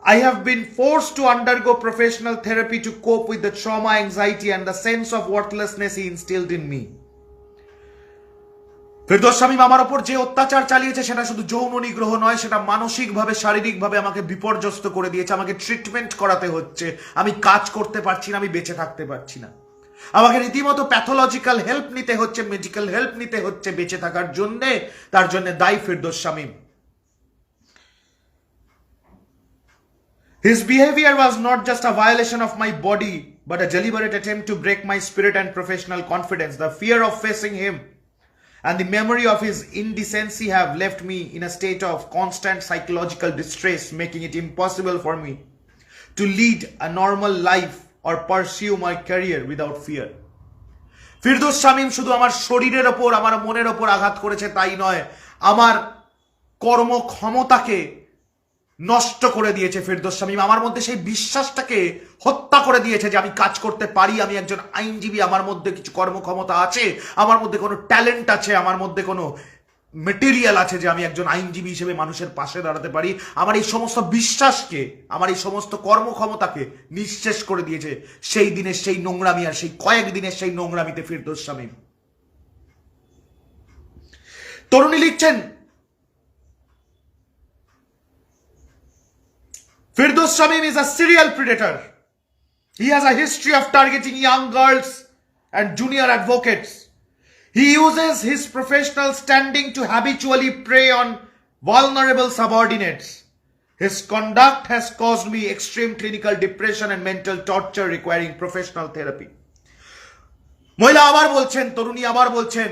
I have been forced to undergo professional therapy to cope with the trauma, anxiety, and the sense of worthlessness he instilled in me. Firdous Shamim আমার ওপর যে অত্যাচার চালিয়েছে সেটা শুধু যৌন নিগ্রহ নয়, সেটা মানসিকভাবে, শারীরিকভাবে আমাকে বিপর্যস্ত করে দিয়েছে। আমাকে ট্রিটমেন্ট করাতে হচ্ছে, আমি কাজ করতে পারছি না, আমি বেঁচে থাকতে পারছি না। আমাকে রীতিমতো প্যাথোলজিক্যাল হেল্প নিতে হচ্ছে, মেডিকেল হেল্প নিতে হচ্ছে বেঁচে থাকার জন্যে। তার জন্য দায়ী Firdous Shamim. His behavior was not just a violation of my body, but a deliberate attempt to break my spirit and professional confidence. The fear of facing him and the memory of his indecency have left me in a state of constant psychological distress, making it impossible for me to lead a normal life or pursue my career without fear. Firdous Shamim শুধু আমার শরীরের ওপর, আমার মনের ওপর আঘাত করেছে তাই নয়, আমার কর্মক্ষমতাকে নষ্ট করে দিয়েছে ফিরদৌস শামীম। আমার মধ্যে সেই বিশ্বাসটাকে হত্যা করে দিয়েছে যে আমি কাজ করতে পারি, আমি একজন আইনজীবী, আমার মধ্যে কিছু কর্মক্ষমতা আছে, আমার মধ্যে কোনো ট্যালেন্ট আছে, আমার মধ্যে কোনো মেটেরিয়াল আছে যে আমি একজন আইনজীবী হিসেবে মানুষের পাশে দাঁড়াতে পারি। আমার এই সমস্ত বিশ্বাসকে, আমার এই সমস্ত কর্মক্ষমতাকে নিঃশেষ করে দিয়েছে সেই দিনের সেই নোংরামি, আর সেই কয়েকদিনের সেই নোংরামিতে ফিরদৌস শামীম। তরুণী লিখছেন, Firdaus Shamim is a serial predator. He has a history of targeting young girls and junior advocates. He uses his professional standing to habitually prey on vulnerable subordinates. His conduct has caused me extreme clinical depression and mental torture requiring professional therapy. মহিলা আবার বলছেন, তরুণী আবার বলছেন,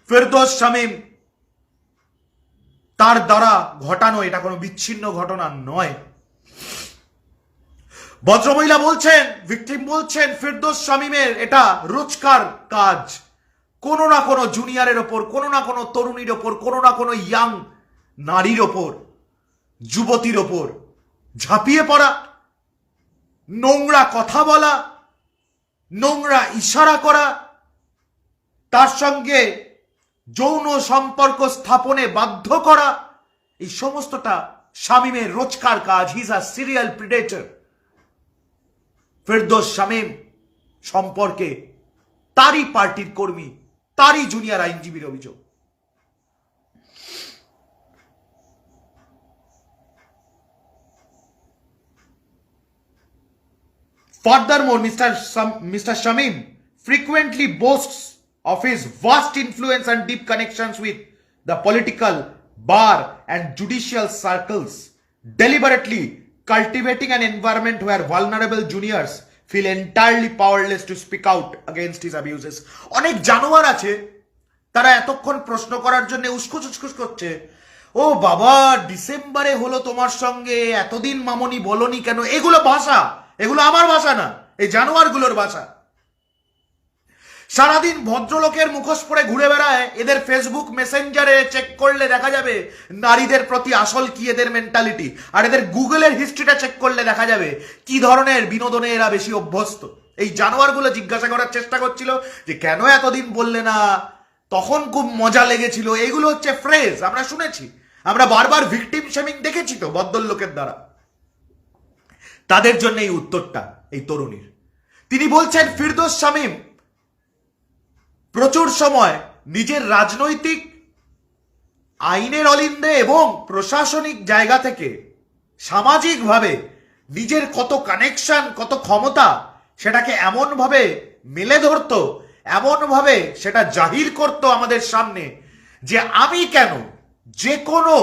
ফিরদৌস শামীম তার দ্বারা ঘটানো এটা কোনো বিচ্ছিন্ন ঘটনা নয়। ভদ্রমহিলা বলছেন, ভিকটিম বলছেন, ফিরদৌস শামীমের এটা রোজকার কাজ। কোনো না কোনো জুনিয়রের ওপর, কোনো না কোনো তরুণীর ওপর, কোনো না কোনো ইয়াং নারীর ওপর, যুবতীর ওপর ঝাঁপিয়ে পড়া, নোংরা কথা বলা, নোংরা ইশারা করা, তার সঙ্গে যৌন সম্পর্ক স্থাপনে বাধ্য করা, এই সমস্তটা শামীমের রোজকার কাজ। He is a serial predator. Firdaus Shamim সম্পর্কে তারই পার্টির কর্মী, তারই জুনিয়র আইনজীবীর অভিযোগ। Furthermore, Mr. Shamim frequently boasts of his vast influence and deep connections with the political, bar and judicial circles, deliberately cultivating an environment where vulnerable juniors feel entirely powerless to speak out against his abuses. অনেক জানোয়ার আছে, তারা এতক্ষণ প্রশ্ন করার জন্য উস্কুস করছে, ও বাবা ডিসেম্বরে হলো তোমার সঙ্গে, এতদিন মামনি বলনি কেন? এগুলো ভাষা, এগুলো আমার ভাষা না, এই জানোয়ারগুলোর ভাষা। সারাদিন ভদ্রলোকের মুখোশ পরে ঘুরে বেড়ায়, এদের ফেসবুক মেসেঞ্জারে চেক করলে দেখা যাবে নারীদের প্রতি আসল কি এদের মেন্টালিটি, আর এদের গুগলের হিস্ট্রিটা চেক করলে দেখা যাবে কি ধরনের বিনোদনে এরা বেশি অভ্যস্ত। এই জানোয়ারগুলো জিজ্ঞাসা করার চেষ্টা করছিল যে কেন এতদিন বললে না, তখন খুব মজা লেগেছিল। এগুলো হচ্ছে ফ্রেজ আমরা শুনেছি, আমরা বারবার ভিকটিম শেমিং দেখেছি তো ভদ্রলোকের দ্বারা। তাদের জন্য এই উত্তরটা এই তরুণীর। তিনি বলছেন ফিরদৌস শামীম প্রচুর সময় নিজের রাজনৈতিক আইনের অলিন্দে এবং প্রশাসনিক জায়গা থেকে সামাজিকভাবে নিজের কত কানেকশন, কত ক্ষমতা, সেটাকে এমনভাবে মেলে ধরতো, এমনভাবে সেটা জাহির করতো আমাদের সামনে যে আমি কেন, যে কোনো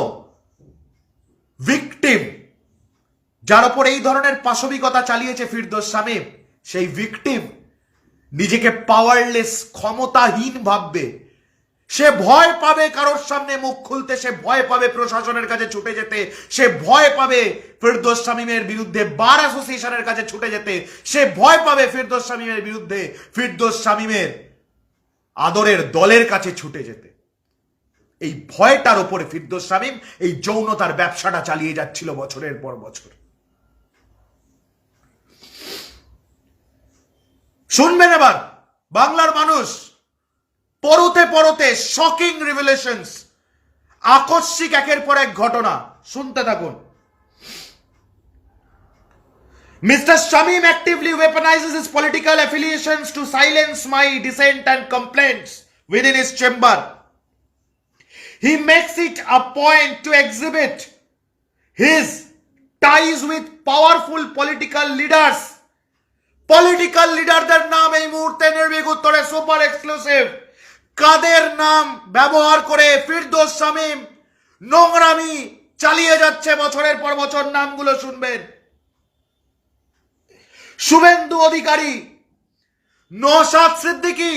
ভিকটিম যার ওপর এই ধরনের পাশবিকতা চালিয়েছে ফিরদৌস শামীম, সেই ভিকটিম নিজেকে পাওয়ারলেস, ক্ষমতাহীন ভাববে। সে ভয় পাবে কারোর সামনে মুখ খুলতে, সে ভয় পাবে প্রশাসনের কাছে ছুটে যেতে, সে ভয় পাবে ফিরদৌস শামীমের বিরুদ্ধে বার অ্যাসোসিয়েশনের কাছে ছুটে যেতে, সে ভয় পাবে ফিরদৌস শামীমের বিরুদ্ধে ফিরদৌস শামীমের আদরের দলের কাছে ছুটে যেতে। এই ভয়টার ওপরে ফিরদৌস শামীম এই যৌনতার ব্যবসাটা চালিয়ে যাচ্ছিল বছরের পর বছর। শুনবেন এবার বাংলার মানুষ, পরতে পরতে শকিং রিভিলেশনস, আকস্মিক একের পর এক ঘটনা শুনতে থাকুন। Mr. Shamim actively weaponizes his political affiliations to silence my dissent and complaints within his chamber. He makes it a point to exhibit his ties with powerful political leaders. Political লিডারদের নাম এই মুহূর্তে নির্ভীক উত্তরে সুপার এক্সক্লুসিভ। কাদের নাম ব্যবহার করে ফিরদৌস শামীম নোংরামি চালিয়ে যাচ্ছে বছরের পর বছর, নামগুলো শুনবেন। শুভেন্দু অধিকারী, নওশাদ সিদ্দিকী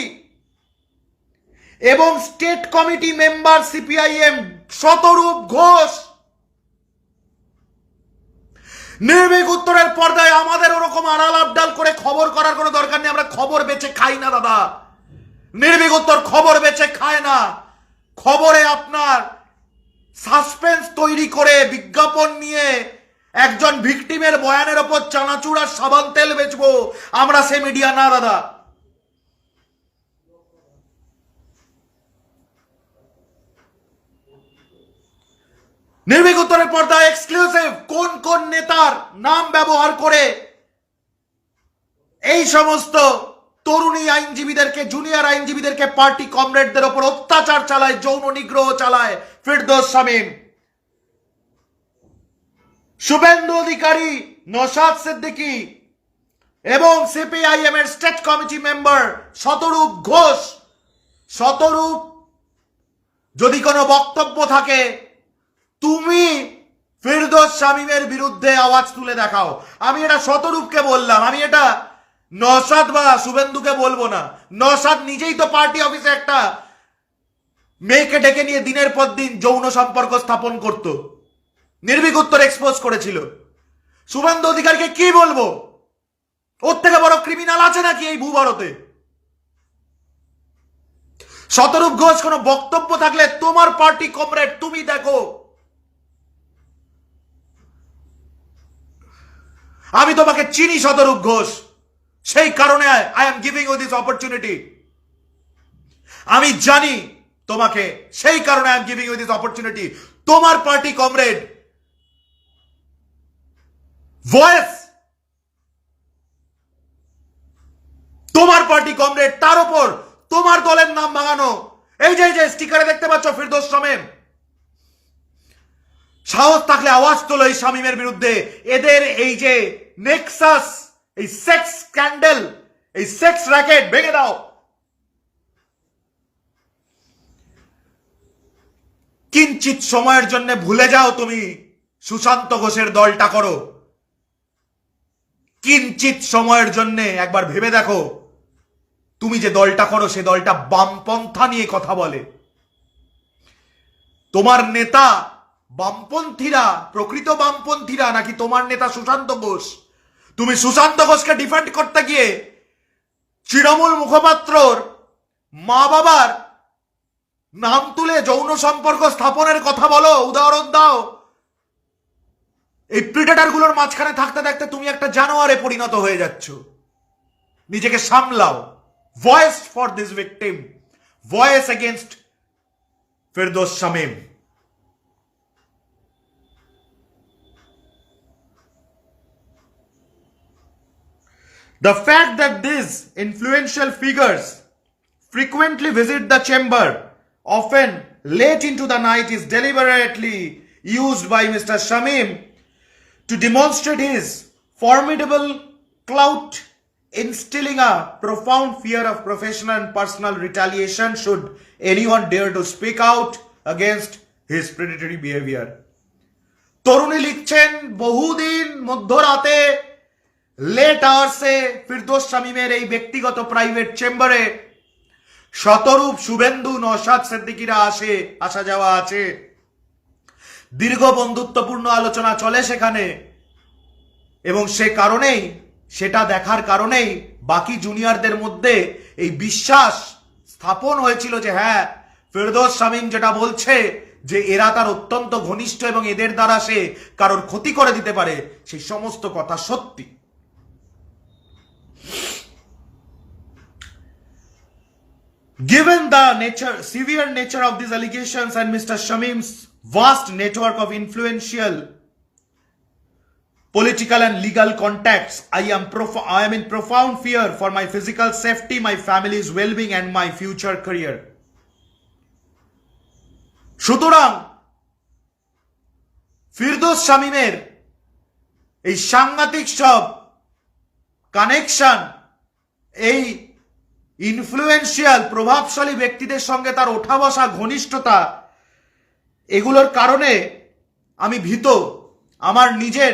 এবং state committee member CPIM Shatarup Ghosh. নির্ভীক উত্তরের পর্দায় আমাদের ওরকম আড়াল আবডাল করে খবর করার কোনো দরকার নেই, আমরা খবর বেচে খাই না দাদা। নির্ভীক উত্তর খবর বেচে খায় না। খবরে আপনার সাসপেন্স তৈরি করে বিজ্ঞাপন নিয়ে একজন ভিকটিমের বয়ানের ওপর চানাচুর আর সাবান তেল বেচবো, আমরা সে মিডিয়া না দাদা। নির্ভীক উত্তরের পর্দায় এক্সক্লুসিভ কোন কোন নেতার নাম ব্যবহার করে এই সমস্ত তরুণী আইনজীবীদেরকে, জুনিয়র আইনজীবীদেরকে, পার্টি কমরেডদের ওপর অত্যাচার চালায়, যৌন নিগ্রহ চালায় ফিরদৌস শামীম। শুভেন্দু অধিকারী, নওশাদ সিদ্দিকী এবং সিপিআইএম এর state committee member Shatarup Ghosh. Shatarup, যদি কোনো বক্তব্য থাকে তুমি ফিরদৌস শামীমের বিরুদ্ধে আওয়াজ তুলে দেখাও। আমি এটা শতরূপকে বললাম, আমি এটা নওশাদ বা শুভেন্দুকে বলবো না। নওশাদ নিজেই তো পার্টি অফিসে একটা মেয়েকে ডেকে নিয়ে দিনের পর দিন যৌন সম্পর্ক স্থাপন করত, নির্ভীক উত্তর এক্সপোজ করেছিল। শুভেন্দু অধিকারীকে কি বলবো? ওর থেকে বড় ক্রিমিনাল আছে নাকি এই ভূভারতে? শতরূপ ঘোষ, কোনো বক্তব্য থাকলে তোমার পার্টি কমরেড তুমি দেখো। আমি তোমাকে চিনি শতরূপ ঘোষ, সেই কারণে I am giving you this opportunity. আমি জানি তোমাকে, সেই কারণে I am giving you this opportunity. তোমার পার্টি কমরেড ভয়েস, তোমার পার্টি কমরেড, তার উপর তোমার দলের নাম ভাঙানো। এই যে স্টিকারে দেখতে পাচ্ছ ফিরদৌস শামীম। সাহস থাকলে আওয়াজ তোলো এই শামীমের বিরুদ্ধে। এদের এই যে নেক্সাস, এই সেক্স স্ক্যান্ডেল, এই সেক্স র্যাকেট ভেঙে দাও। কিঞ্চিত সময়ের জন্য ভুলে যাও তুমি সুশান্ত ঘোষের দলটা করো। কিঞ্চিত সময়ের জন্য একবার ভেবে দেখো, তুমি যে দলটা করো সে দলটা বামপন্থা নিয়ে কথা বলে। তোমার নেতা বামপন্থীরা, প্রকৃত বামপন্থীরা, নাকি তোমার নেতা সুশান্ত ঘোষ? তুমি সুশান্ত ঘোষকে ডিফেন্ড করতে গিয়ে তৃণমূল মুখপাত্রর মা বাবার নাম তুলে যৌন সম্পর্ক স্থাপনের কথা বলো, উদাহরণ দাও। এই প্রিডেটর গুলোর মাঝখানে থাকতে থাকতে তুমি একটা জানোয়ারে পরিণত হয়ে যাচ্ছ। নিজেকে সামলাও। Voice for this victim, voice against Firdous Shamim. The fact that these influential figures frequently visit the chamber, often late into the night, is deliberately used by Mr. Shamim to demonstrate his formidable clout, instilling a profound fear of professional and personal retaliation should anyone dare to speak out against his predatory behavior. তরুণী লিখছেন, বহুদিন মধ্যরাতে late আওয়ার্সে Firdous শামীমের এই ব্যক্তিগত private চেম্বারে শতরূপ, শুভেন্দু, নওশাদ সিদ্দিকীরা আসা যাওয়া আছে। দীর্ঘ বন্ধুত্বপূর্ণ আলোচনা চলে সেখানে, এবং সে কারণেই, সেটা দেখার কারণেই বাকি জুনিয়রদের মধ্যে এই বিশ্বাস স্থাপন হয়েছিল যে হ্যাঁ, ফিরদৌস শামীম যেটা বলছে যে এরা তার অত্যন্ত ঘনিষ্ঠ এবং এদের দ্বারা সে কারোর ক্ষতি করে দিতে পারে, সেই সমস্ত কথা সত্যি। Given the severe nature of these allegations and Mr. Shamim's vast network of influential political and legal contacts, I am in profound fear for my physical safety, my family's well-being and my future career. সুতরাং ফিরদৌস শামীমের এই সাংঘাতিক সব connection, এই influential প্রভাবশালী ব্যক্তিদের সঙ্গে তার ওঠা বসা ঘনিষ্ঠতা, এগুলোর কারণে আমি ভীত। আমার নিজের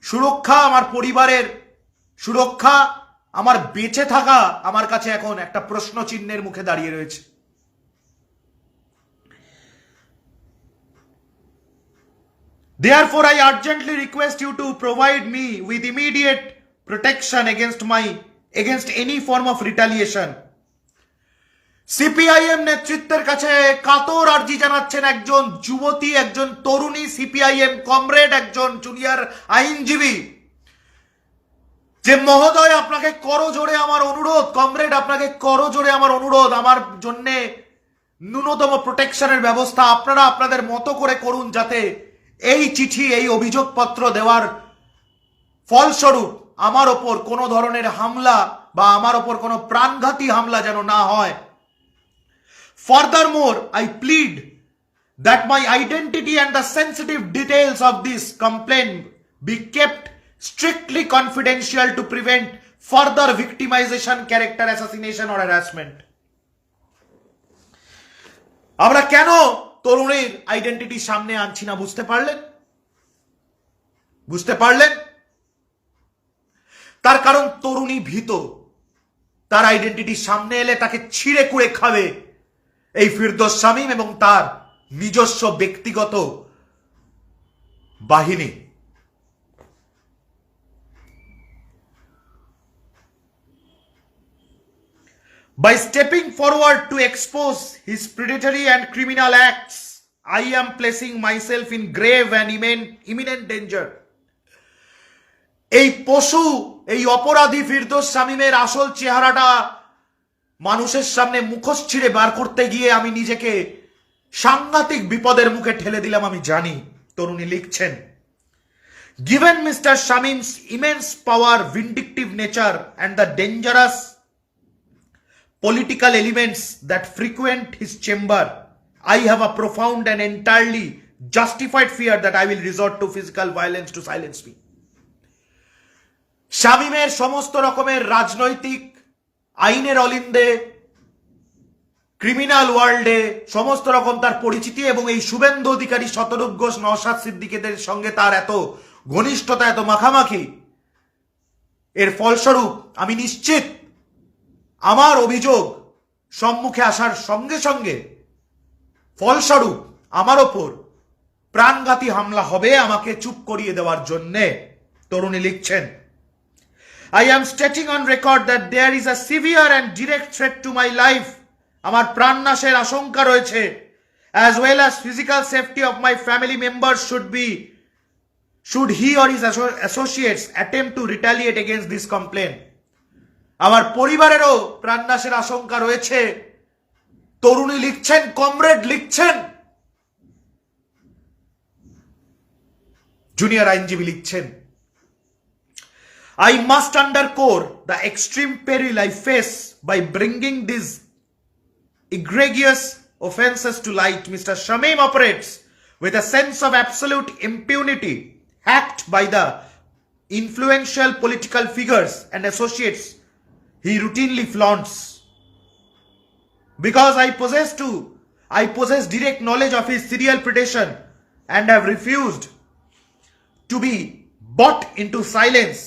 সুরক্ষা, আমার পরিবারের সুরক্ষা, আমার বেঁচে থাকা আমার কাছে এখন একটা প্রশ্ন চিহ্নের মুখে দাঁড়িয়ে রয়েছে। Therefore, I urgently request you to provide me with immediate protection against any form of retaliation. CPIM নেতৃত্বের কাছে কাতর আর্জি জানাচ্ছেন একজন যুবতী, একজন তরুণী সিপিআইএম কমরেড, একজন জুনিয়র আইনজীবী, যে মহোদয় আপনাকে করজোড়ে আমার অনুরোধ, কমরেড আপনাকে করজোড়ে আমার অনুরোধ, আমার জন্য ন্যূনতম প্রোটেকশনের ব্যবস্থা আপনারা আপনাদের মতো করে করুন, যাতে এই চিঠি, এই অভিযোগপত্র দেওয়ার ফলস্বরূপ আমার ওপর কোনো ধরনের হামলা বা আমার ওপর কোনো প্রাণঘাতী হামলা যেন না হয়। Furthermore, I plead that my identity and the sensitive details of this complaint be kept strictly confidential to prevent further victimization, character assassination or harassment. আমরা কেন তরুণীর আইডেন্টিটি সামনে আনছি না বুঝতে পারলেন? তার কারণ তরুণী ভীত, তার আইডেন্টিটি সামনে এলে তাকে ছিঁড়ে কুড়ে খাবে এই ফিরদৌস শামীম এবং তার নিজস্ব ব্যক্তিগত বাহিনী। By stepping forward to expose his predatory and criminal acts, I am placing myself in grave and imminent danger. এই পশু, এই অপরাধী ফিরদৌস শামীমের আসল চেহারাটা মানুষের সামনে মুখোশ ছিঁড়ে বার করতে গিয়ে আমি নিজেকে সাংঘাতিক বিপদের মুখে ঠেলে দিলাম, আমি জানি। তরুণী লিখছেন, Given Mr. Shamim's immense power, vindictive nature and the dangerous political elements that frequent his chamber, I have a profound and entirely justified fear that I will resort to physical violence to silence me. শামীমের সমস্ত রকমের রাজনৈতিক আইনের অলিন্দে, criminal ওয়ার্ল্ডে সমস্ত রকম তার পরিচিতি এবং এই শুভেন্দু অধিকারী, শতরূপ ঘোষ, নওশাদ সিদ্দিকীদের সঙ্গে তার এত ঘনিষ্ঠতা, এত মাখামাখি, এর ফলস্বরূপ আমি নিশ্চিত আমার অভিযোগ সম্মুখে আসার সঙ্গে সঙ্গে ফলস্বরূপ আমার ওপর প্রাণঘাতী হামলা হবে আমাকে চুপ করিয়ে দেওয়ার জন্যে। তরুণী লিখছেন, I am stating on record that there is a severe and direct threat to my life. আমার প্রাণনাশের আশঙ্কা রয়েছে, as well as physical safety of my family members should he or his associates attempt to retaliate against this complaint. আমার পরিবারেরও প্রাণনাশের আশঙ্কা রয়েছে। তরুণী লিখছেন, comrade লিখছেন, junior আইনজীবী লিখছেন, I must underscore the extreme peril I face by bringing these egregious offences to light. Mr. Shamim operates with a sense of absolute impunity, hacked by the influential political figures and associates he routinely flaunts. Because I possess direct knowledge of his serial predation and have refused to be brought into silence,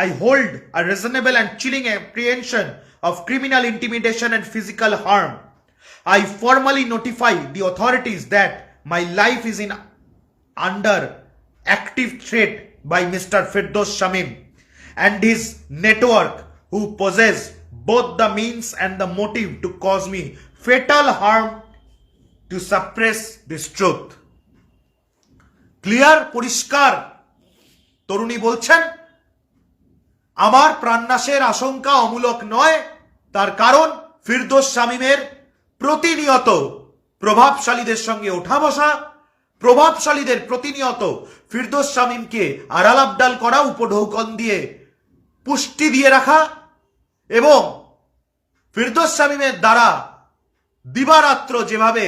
I hold a reasonable and chilling apprehension of criminal intimidation and physical harm. I formally notify the authorities that my life is under active threat by Mr. Firdaus Shamim and his network, who possess both the means and the motive to cause me fatal harm to suppress this truth. Clear? পরিষ্কার। তরুণী বলছেন, আমার প্রাণনাশের আশঙ্কা অমূলক নয়। তার কারণ ফিরদৌস শামীমের প্রতিনিয়ত প্রভাবশালীদের সঙ্গে ওঠা বসা, প্রভাবশালীদের প্রতিনিয়ত ফিরদৌস শামীমকে আড়াল আবডাল করা, উপঢৌকন দিয়ে পুষ্টি দিয়ে রাখা এবং ফিরদৌস শামীমের দ্বারা দিবারাত্র যেভাবে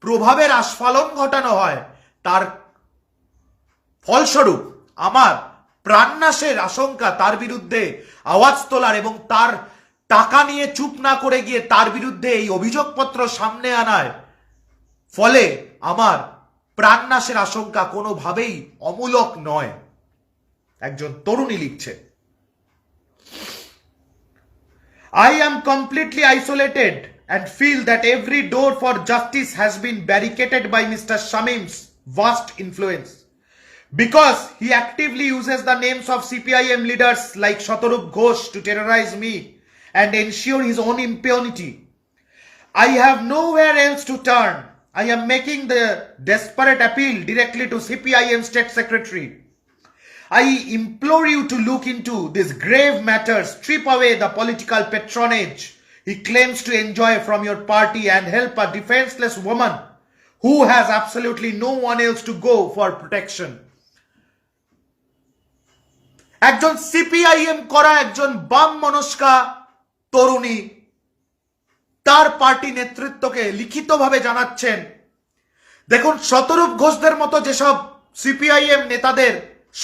প্রভাবের আস্ফালন ঘটানো হয়, তার ফলস্বরূপ আমার প্রাণনাশের আশঙ্কা, তার বিরুদ্ধে আওয়াজ তোলার এবং তার টাকা নিয়ে চুপ না করে গিয়ে তার বিরুদ্ধে এই অভিযোগপত্র সামনে আনার ফলে আমার প্রাণনাশের আশঙ্কা কোনোভাবেই অমূলক নয়। একজন তরুণী লিখছে, I am completely isolated and feel that every door for justice has been barricaded by Mr. Shamim's vast influence. Because he actively uses the names of CPIM leaders like Shatarup Ghosh to terrorize me and ensure his own impunity. I have nowhere else to turn. I am making the desperate appeal directly to CPIM State Secretary. I implore you to look into this grave matter, strip away the political patronage he claims to enjoy from your party and help a defenseless woman who has absolutely no one else to go for protection. একজন CPIM করা একজন বাম মনস্কা তরুণী তার party নেতৃত্বকে লিখিতভাবে জানাচ্ছেন, দেখুন, শতরূপ ঘোষদের মতো যেসব সিপিআইএম নেতাদের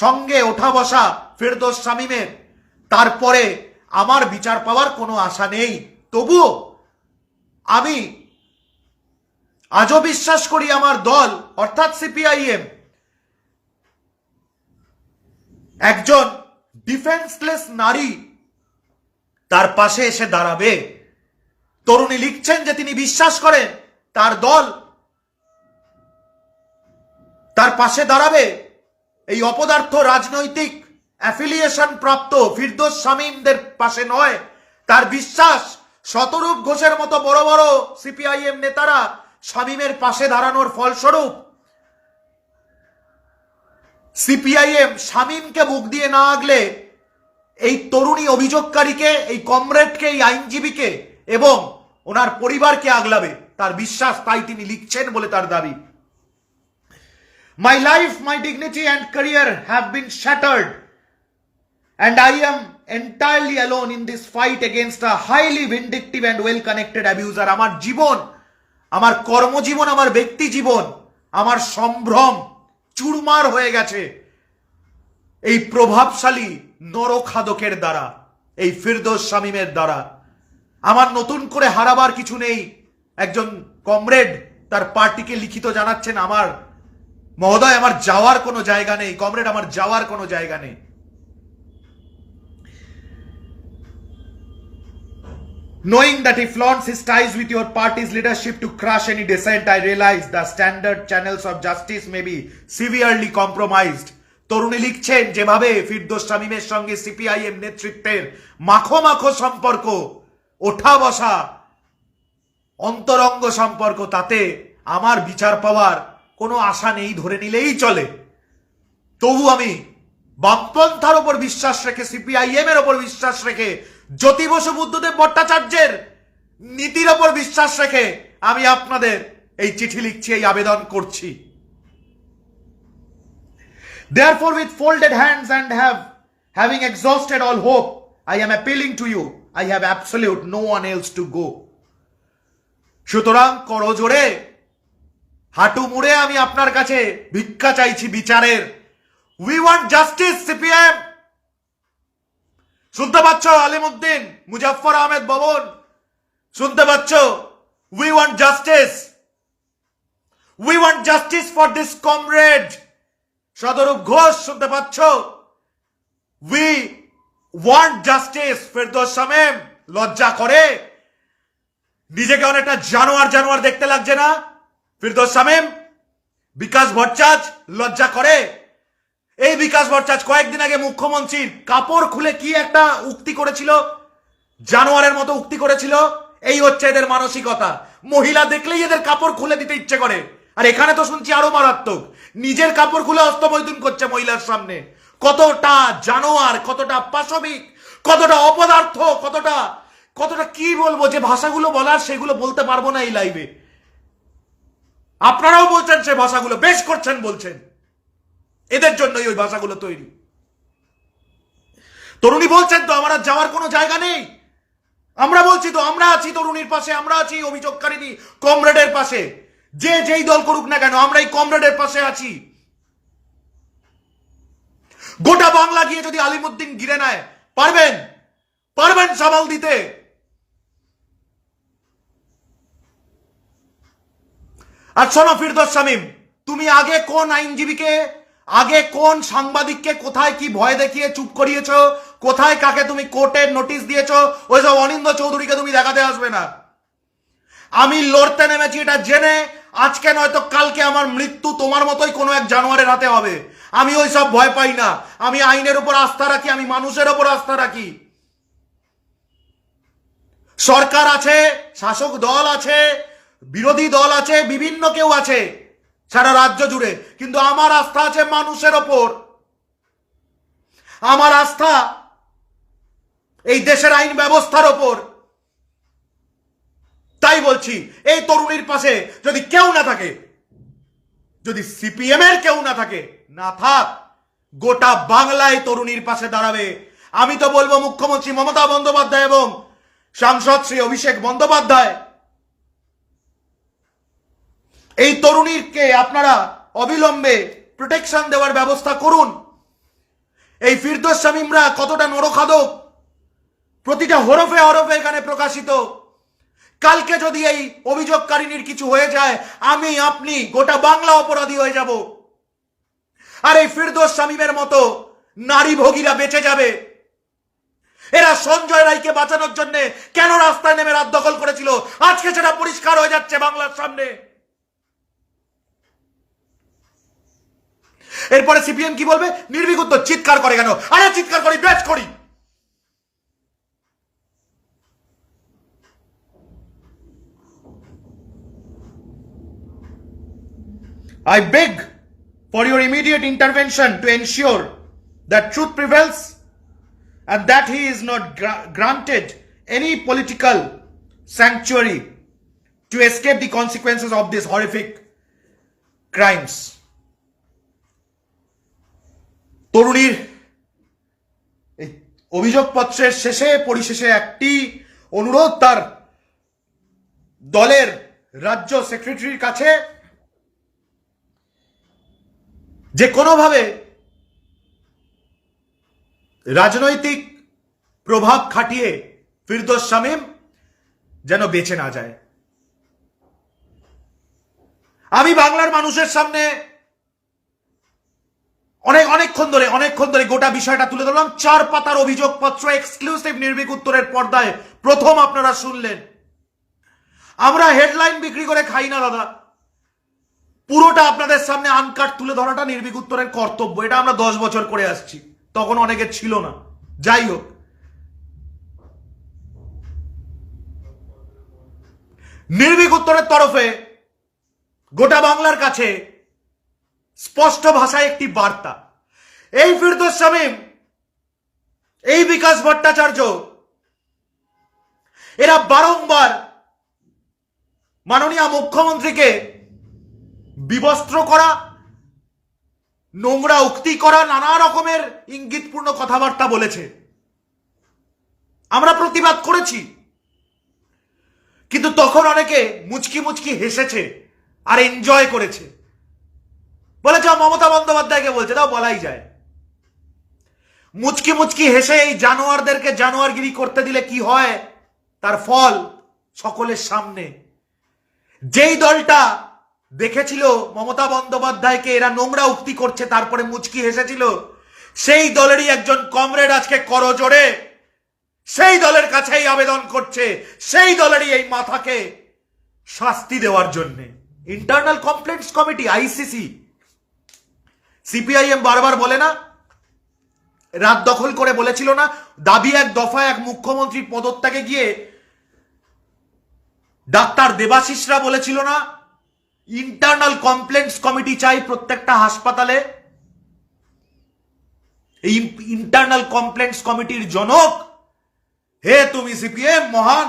সঙ্গে ওঠা বসা ফিরদৌস শামীমের, তারপরে আমার বিচার পাওয়ার কোনো আশা নেই। তবুও আমি আজও বিশ্বাস করি আমার দল অর্থাৎ সিপিআইএম একজন ডিফেন্সলেস নারী তার পাশে এসে দাঁড়াবে। তরুণী লিখছেন যে তিনি বিশ্বাস করেন তার দল তার পাশে দাঁড়াবে। এই অপদার্থ রাজনৈতিক অ্যাফিলিয়েশন প্রাপ্ত ফিরদৌস শামীমদের পাশে নয়। তার বিশ্বাস শতরূপ ঘোষের মতো বড় বড় সিপিআইএম নেতারা শামীমের পাশে দাঁড়ানোর ফলস্বরূপ সিপিআইএম শামীমকে মুখ দিয়ে না আগলে এই তরুণী অভিযোগকারীকে, এই কমরেডকে, এই আইনজীবীকে এবং ওনার পরিবারকে আগলাবে। তার বিশ্বাস, তাই তিনি লিখছেন বলে তার দাবি। My life, my dignity and career have been shattered and I am entirely alone in this fight against a highly vindictive and well-connected abuser. আমার জীবন, আমার কর্মজীবন, আমার ব্যক্তি জীবন, আমার সম্ভ্রম চুরমার হয়ে গেছে এই প্রভাবশালী নরখাদকের দ্বারা, এই ফিরদৌস শামীমের দ্বারা। আমার নতুন করে হারাবার কিছু নেই। একজন কমরেড তার পার্টিকে লিখিত জানাচ্ছেন, আমার মহোদয়, আমার যাওয়ার কোনো জায়গা নেই। কমরেড, আমার যাওয়ার কোনো জায়গা নেই। Knowing that he flaunts his ties with your party's leadership to crush any dissent, I realize the standard channels of justice may be severely compromised. তরুণী লিখছেন, যেভাবে ফিরদৌস শামীমের সঙ্গে সিপিআইএম নেতৃত্বের মাখো মাখো সম্পর্ক, ওঠা বসা, অন্তরঙ্গ সম্পর্ক, তাতে আমার বিচার পাওয়ার কোনো আশা নেই ধরে নিলেই চলে। তবু আমি বামপন্থার ওপর বিশ্বাস রেখে, সিপিআইএম এর ওপর বিশ্বাস রেখে জ্যোতি বসু বুদ্ধদেব ভট্টাচার্যের নীতির ওপর বিশ্বাস রেখে আমি আপনাদের এই চিঠি লিখছি, এই আবেদন করছি। Therefore, with folded hands and having exhausted all hope, I am appealing to you. I have absolute no one else to go. সুতরাং করজোড়ে হাঁটু মুড়ে আমি আপনার কাছে ভিক্ষা চাইছি বিচারের। We want justice, CPM. শুনতে পাচ্ছ আলিমউদ্দিন, মুজাফফর আহমেদ ভবন? শুনতে পাচ্ছ? We want justice. We want justice for this comrade. সদরূপ Ghosh, শুনতে পাচ্ছ? We want justice. Ferdous Shamim, লজ্জা করে? নিজেকে অনেকটা জানোয়ার জানোয়ার দেখতে লাগছে না ফেরদৌস শামীম? বিকাশ ভট্টাচার্য, লজ্জা করে? এই বিকাশ ভট্টাচার্য কয়েকদিন আগে মুখ্যমন্ত্রীর কাপড় খুলে কি একটা উক্তি করেছিল, জানোয়ারের মতো উক্তি করেছিল। এই হচ্ছে এদের মানসিকতা, মহিলা দেখলেই এদের কাপড় খুলে দিতে ইচ্ছে করে। আর এখানে তো শুনছি আরো মারাত্মক, নিজের কাপড় খুলে হস্তমৈথুন করছে মহিলার সামনে। কতটা জানোয়ার, কতটা পাশবিক, কতটা অপদার্থ, কতটা কতটা কি বলবো, যে ভাষাগুলো বলার সেগুলো বলতে পারবো না এই লাইভে। আপনারাও বলছেন সে ভাষাগুলো, বেশ করছেন বলছেন, এদের জন্যই ওই ভাষাগুলো তৈরি। তরুণী বলছেন তো আমার আর যাওয়ার কোনো জায়গা নেই। আমরা বলছি তো আমরা আছি তরুণীর পাশে, আমরা আছি অভিযোগকারী কমরেডের পাশে। যে যেই দল করুক না কেন, আমরা এই কমরেডের পাশে আছি। গোটা বাংলা গিয়ে যদি আলিমউদ্দিন গিরে নেয়, পারবেন? পারবেন সামাল দিতে? আর শোনো ফিরদৌস শামীম, তুমি আগে কোন আইনজীবীকে, আগে কোন সাংবাদিককে কোথায় কি ভয় দেখিয়ে চুপ করিয়েছো, কোথায় কাকে তুমি কোর্টের নোটিশ দিয়েছো, ওইসব অনিন্দ চৌধুরীকে তুমি দেখাতে আসবে না। আমি লড়তে নেমেছি এটা জেনে, আজকে নয়তো কালকে আমার মৃত্যু তোমার মতোই কোনো এক জানোয়ারের হাতে হবে। আমি ওই সব ভয় পাই না, আমি আইনের উপর আস্থা রাখি, আমি মানুষের উপর আস্থা রাখি। সরকার আছে, শাসক দল আছে, বিরোধী দল আছে, বিভিন্ন কেউ আছে সারা রাজ্য জুড়ে, কিন্তু আমার আস্থা আছে মানুষের ওপর। আমার আস্থা এই দেশের আইন ব্যবস্থার ওপর। তাই বলছি, এই তরুণীর পাশে যদি কেউ না থাকে, যদি সিপিএম এর কেউ না থাকে, না থাক, গোটা বাংলায় তরুণীর পাশে দাঁড়াবে। আমি তো বলবো মুখ্যমন্ত্রী মমতা বন্দ্যোপাধ্যায় এবং সাংসদ শ্রী অভিষেক বন্দ্যোপাধ্যায়, এই তরুণীকে আপনারা অবিলম্বে প্রোটেকশন দেওয়ার ব্যবস্থা করুন। এই ফিরদৌস শামীমরা কতটা নরখাদক, প্রতিটা হরফে হরফে এখানে প্রকাশিত। কালকে যদি এই অভিযোগকারিনীর কিছু হয়ে যায়, আমি আপনি গোটা বাংলা অপরাধী হয়ে যাব। আর এই ফিরদৌস শামীমের মতো নারী ভোগীরা বেঁচে যাবে। এরা সঞ্জয় রায়কে বাঁচানোর জন্য কেন রাস্তায় নেমে রাত দখল করেছিল, আজকে সেটা পরিষ্কার হয়ে যাচ্ছে বাংলার সামনে। এরপরে সিপিএম কি বলবে? নির্ভীক উত্তর, চিৎকার করে কেন? আরে চিৎকার করি, বেশ করি। I beg for your immediate intervention to ensure that truth prevails and that he is not granted any political sanctuary to escape the consequences of these horrific crimes. তরুণীর এই অভিযোগপত্রের শেষে পরিশেষে একটি অনুরোধ তার দলের রাজ্য সেক্রেটারির কাছে, যে কোনোভাবে রাজনৈতিক প্রভাব খাটিয়ে ফিরদৌস শামীম যেন বেঁচে না যায়। আমি বাংলার মানুষের সামনে অনেকক্ষণ ধরে গোটা বিষয়টা তুলে ধরলাম। 4 পাতার অভিযোগপত্র, এক্সক্লুসিভ নির্ভীক উত্তরের পর্দায় প্রথম আপনারা শুনলেন। আমরা হেডলাইন বিক্রি করে খাই না দাদা, পুরোটা আপনাদের সামনে আনকাট তুলে ধরাটা নির্ভীক উত্তরের কর্তব্য। এটা আমরা 10 বছর করে আসছি, তখন অনেকের ছিল না। যাই হোক, নির্ভীক উত্তরের তরফে গোটা বাংলার কাছে স্পষ্ট ভাষায় একটি বার্তা। এই ফিরদৌস শামীম, এই বিকাশ ভট্টাচার্য এরা বারংবার মাননীয় মুখ্যমন্ত্রীকে বিবস্ত্র করা, নোংরা উক্তি করা, নানা রকমের ইঙ্গিতপূর্ণ কথাবার্তা বলেছে। আমরা প্রতিবাদ করেছি, কিন্তু তখন অনেকে মুচকি মুচকি হেসেছে আর এনজয় করেছে। বলেছে মমতা বন্দ্যোপাধ্যায়কে বলছে, তাও বলাই যায়। মুচকি মুচকি হেসে এই জানোয়ারদেরকে জানোয়ারগিরি করতে দিলে কি হয়, তার ফল সকলের সামনে। যেই দলটা দেখেছিল মমতা বন্দ্যোপাধ্যায়কে এরা নোংরা উক্তি করছে, তারপরে মুচকি হেসেছিল, সেই দলেরই একজন কমরেড আজকে করজোড়ে সেই দলের কাছেই আবেদন করছে, সেই দলেরই এই মাথাকে শাস্তি দেওয়ার জন্য। Internal complaints committee, ICC. CPIM বারবার বলে না, রাত দখল করে বলেছিল না, দাবি এক দফা এক, মুখ্যমন্ত্রীর পদত্যাগে গিয়ে ডাক্তার দেবাশিসরা বলেছিল না ইন্টারনাল কমপ্লেন্টস কমিটি চাই প্রত্যেকটা হাসপাতালে। এই ইন্টারনাল কমপ্লেন্টস কমিটির জনক হে তুমি সিপিএম মহান,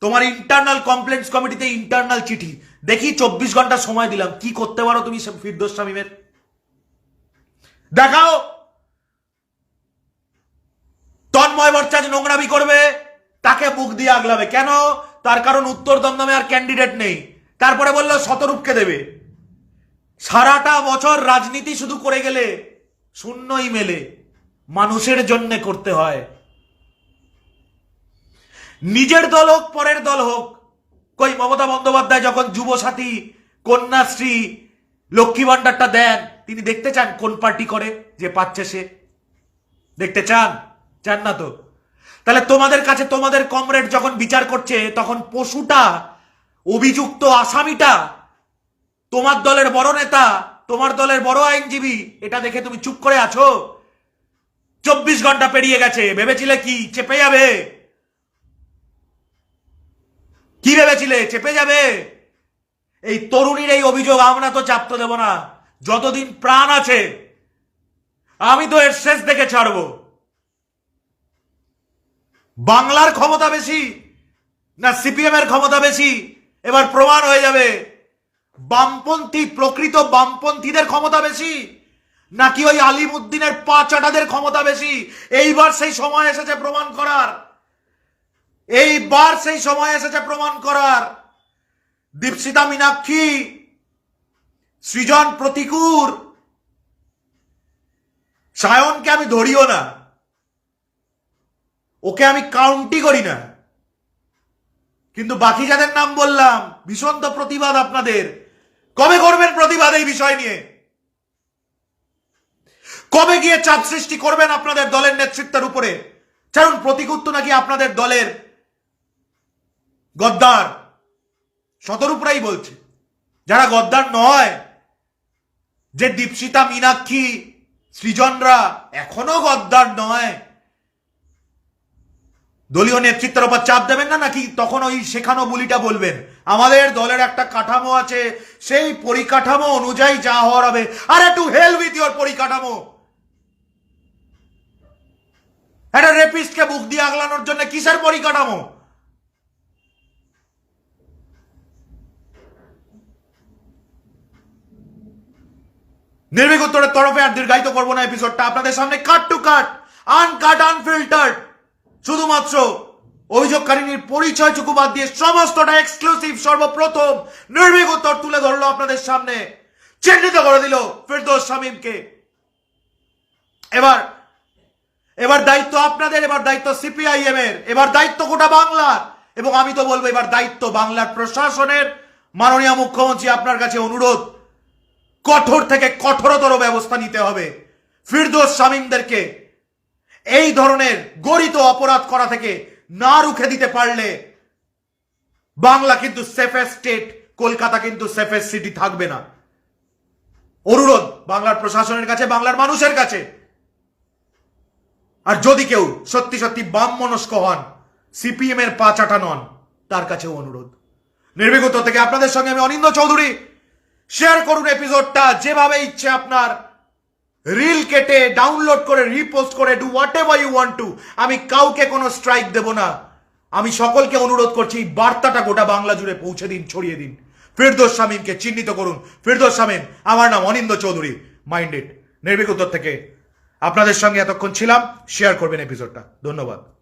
তোমার ইন্টারনাল কমপ্লেন্টস কমিটিতে ইন্টারনাল চিঠি। দেখি 24 ঘন্টা সময় দিলাম, কি করতে পারো তুমি ফিরদৌস শামীমের, দেখাও। তন্ময় ভট্টাচার্য নোংরামি করবে, তাকে বুক দিয়ে আগলাবে কেন? তার কারণ উত্তর দমদমে আর ক্যান্ডিডেট নেই। তারপরে বললো শতরূপকে দেবে। সারাটা বছর রাজনীতি শুধু করে গেলে শূন্যই মেলে। মানুষের জন্য করতে হয়। নিজের দল হোক পরের দল হোক, কই মমতা বন্দ্যোপাধ্যায় যখন যুবসাথী, কন্যাশ্রী, লক্ষ্মী ভান্ডারটা দেন, তিনি দেখতে চান কোন পার্টি করে যে পাচ্ছে সে? দেখতে চান? চান না তো। তাহলে তোমাদের কাছে তোমাদের কমরেড যখন বিচার করছে, তখন পশুটা, অভিযুক্ত আসামিটা তোমার দলের বড় নেতা, তোমার দলের বড় আইনজীবী, এটা দেখে তুমি চুপ করে আছো? 24 ঘন্টা পেরিয়ে গেছে, ভেবেছিলে কি চেপে যাবে? কি ভেবেছিলে চেপে যাবে? এই তরুণীর এই অভিযোগ আমরা তো চাপতে দেব না। যতদিন প্রাণ আছে আমি তো এর শেষ দেখে ছাড়ব। বাংলার ক্ষমতা বেশি না সিপিএম এর ক্ষমতা বেশি? এবার প্রমাণ হয়ে যাবে। বামপন্থী, প্রকৃত বামপন্থীদের ক্ষমতা বেশি নাকি ওই আলিমুদ্দিনের পাচাটাদের ক্ষমতা বেশি? এইবার সেই সময় এসেছে প্রমাণ করার। এইবার সেই সময় এসেছে প্রমাণ করার। দীপশিতা মীনাক্ষী, সৃজন প্রতিকুর, সায়নকে আমি ধরিও না, ওকে আমি কাউন্টি করি না, কিন্তু বাকি যাদের নাম বললাম, ভীষণ তো প্রতিবাদ আপনাদের। কবে করবেন প্রতিবাদ এই বিষয় নিয়ে? কবে গিয়ে চাপ সৃষ্টি করবেন আপনাদের দলের নেতৃত্বের উপরে? কারণ প্রতিকুর তো নাকি আপনাদের দলের গদ্দার। শতরূপরাই বলছে, যারা গদ্দার নয়, যে দীপশিতা মীনাক্ষী, সৃজনরা এখনো গদ্দার নয়, দলীয় নেতৃত্বের উপর চাপ দেবেন না, নাকি তখন ওই শেখানো বুলিটা বলবেন আমাদের দলের একটা কাঠামো আছে, সেই পরিকাঠামো অনুযায়ী যা হওয়ার হবে? আরে টু হেল উইথ ইওর পরিকাঠামো। একটা রেপিস্টকে বুক দিয়ে আগলানোর জন্য কিসের পরিকাঠামো? নির্ভীক উত্তরের তরফে আর দীর্ঘায়িত করবো না এপিসোডটা। আপনাদের সামনে কাট টু কাট, আনকাট, আনফিল্টার্ড, শুধুমাত্র অভিযোগকারিনীর পরিচয়টুকু বাদ দিয়ে সমস্তটা এক্সক্লুসিভ, সর্বপ্রথম নির্ভীক উত্তর তুলে ধরলো আপনাদের সামনে, চিহ্নিত করে দিল ফিরদৌস শামীমকে। এবার দায়িত্ব আপনাদের, এবার দায়িত্ব সিপিআইএম এর, এবার দায়িত্ব গোটা বাংলার, এবং আমি তো বলবো এবার দায়িত্ব বাংলার প্রশাসনের। মাননীয় মুখ্যমন্ত্রী, আপনার কাছে অনুরোধ, কঠোর থেকে কঠোরতর ব্যবস্থা নিতে হবে। ফিরদৌস শামীমদেরকে এই ধরনের গরিত অপরাধ করা থেকে না রুখে দিতে পারলে বাংলা কিন্তু সেফেস্ট স্টেট, কলকাতা কিন্তু সেফেস্ট সিটি থাকবে না। অনুরোধ বাংলার প্রশাসনের কাছে, বাংলার মানুষের কাছে। আর যদি কেউ সত্যি সত্যি বাম মনস্ক হন, সিপিএম এর পা চাটা নন, তার কাছেও অনুরোধ। নির্ভীক উত্তর থেকে আপনাদের সঙ্গে আমি অনিন্দ্য চৌধুরী। শেয়ার করুন এপিসোডটা যেভাবে ইচ্ছে আপনার, রিল কেটে, ডাউনলোড করে, রিপোস্ট করে, do whatever you want to. আমি কাউকে কোনো স্ট্রাইক দেব না। আমি সকলকে অনুরোধ করছি এই বার্তাটা গোটা বাংলা জুড়ে পৌঁছে দিন, ছড়িয়ে দিন। ফিরদৌস শামীমকে চিহ্নিত করুন। ফিরদৌস শামীম, আমার নাম অনিন্দ্য চৌধুরী, মাইন্ডেড নির্ভীক উত্তর থেকে আপনাদের সঙ্গে এতক্ষণ ছিলাম। শেয়ার করবেন এপিসোডটা। ধন্যবাদ।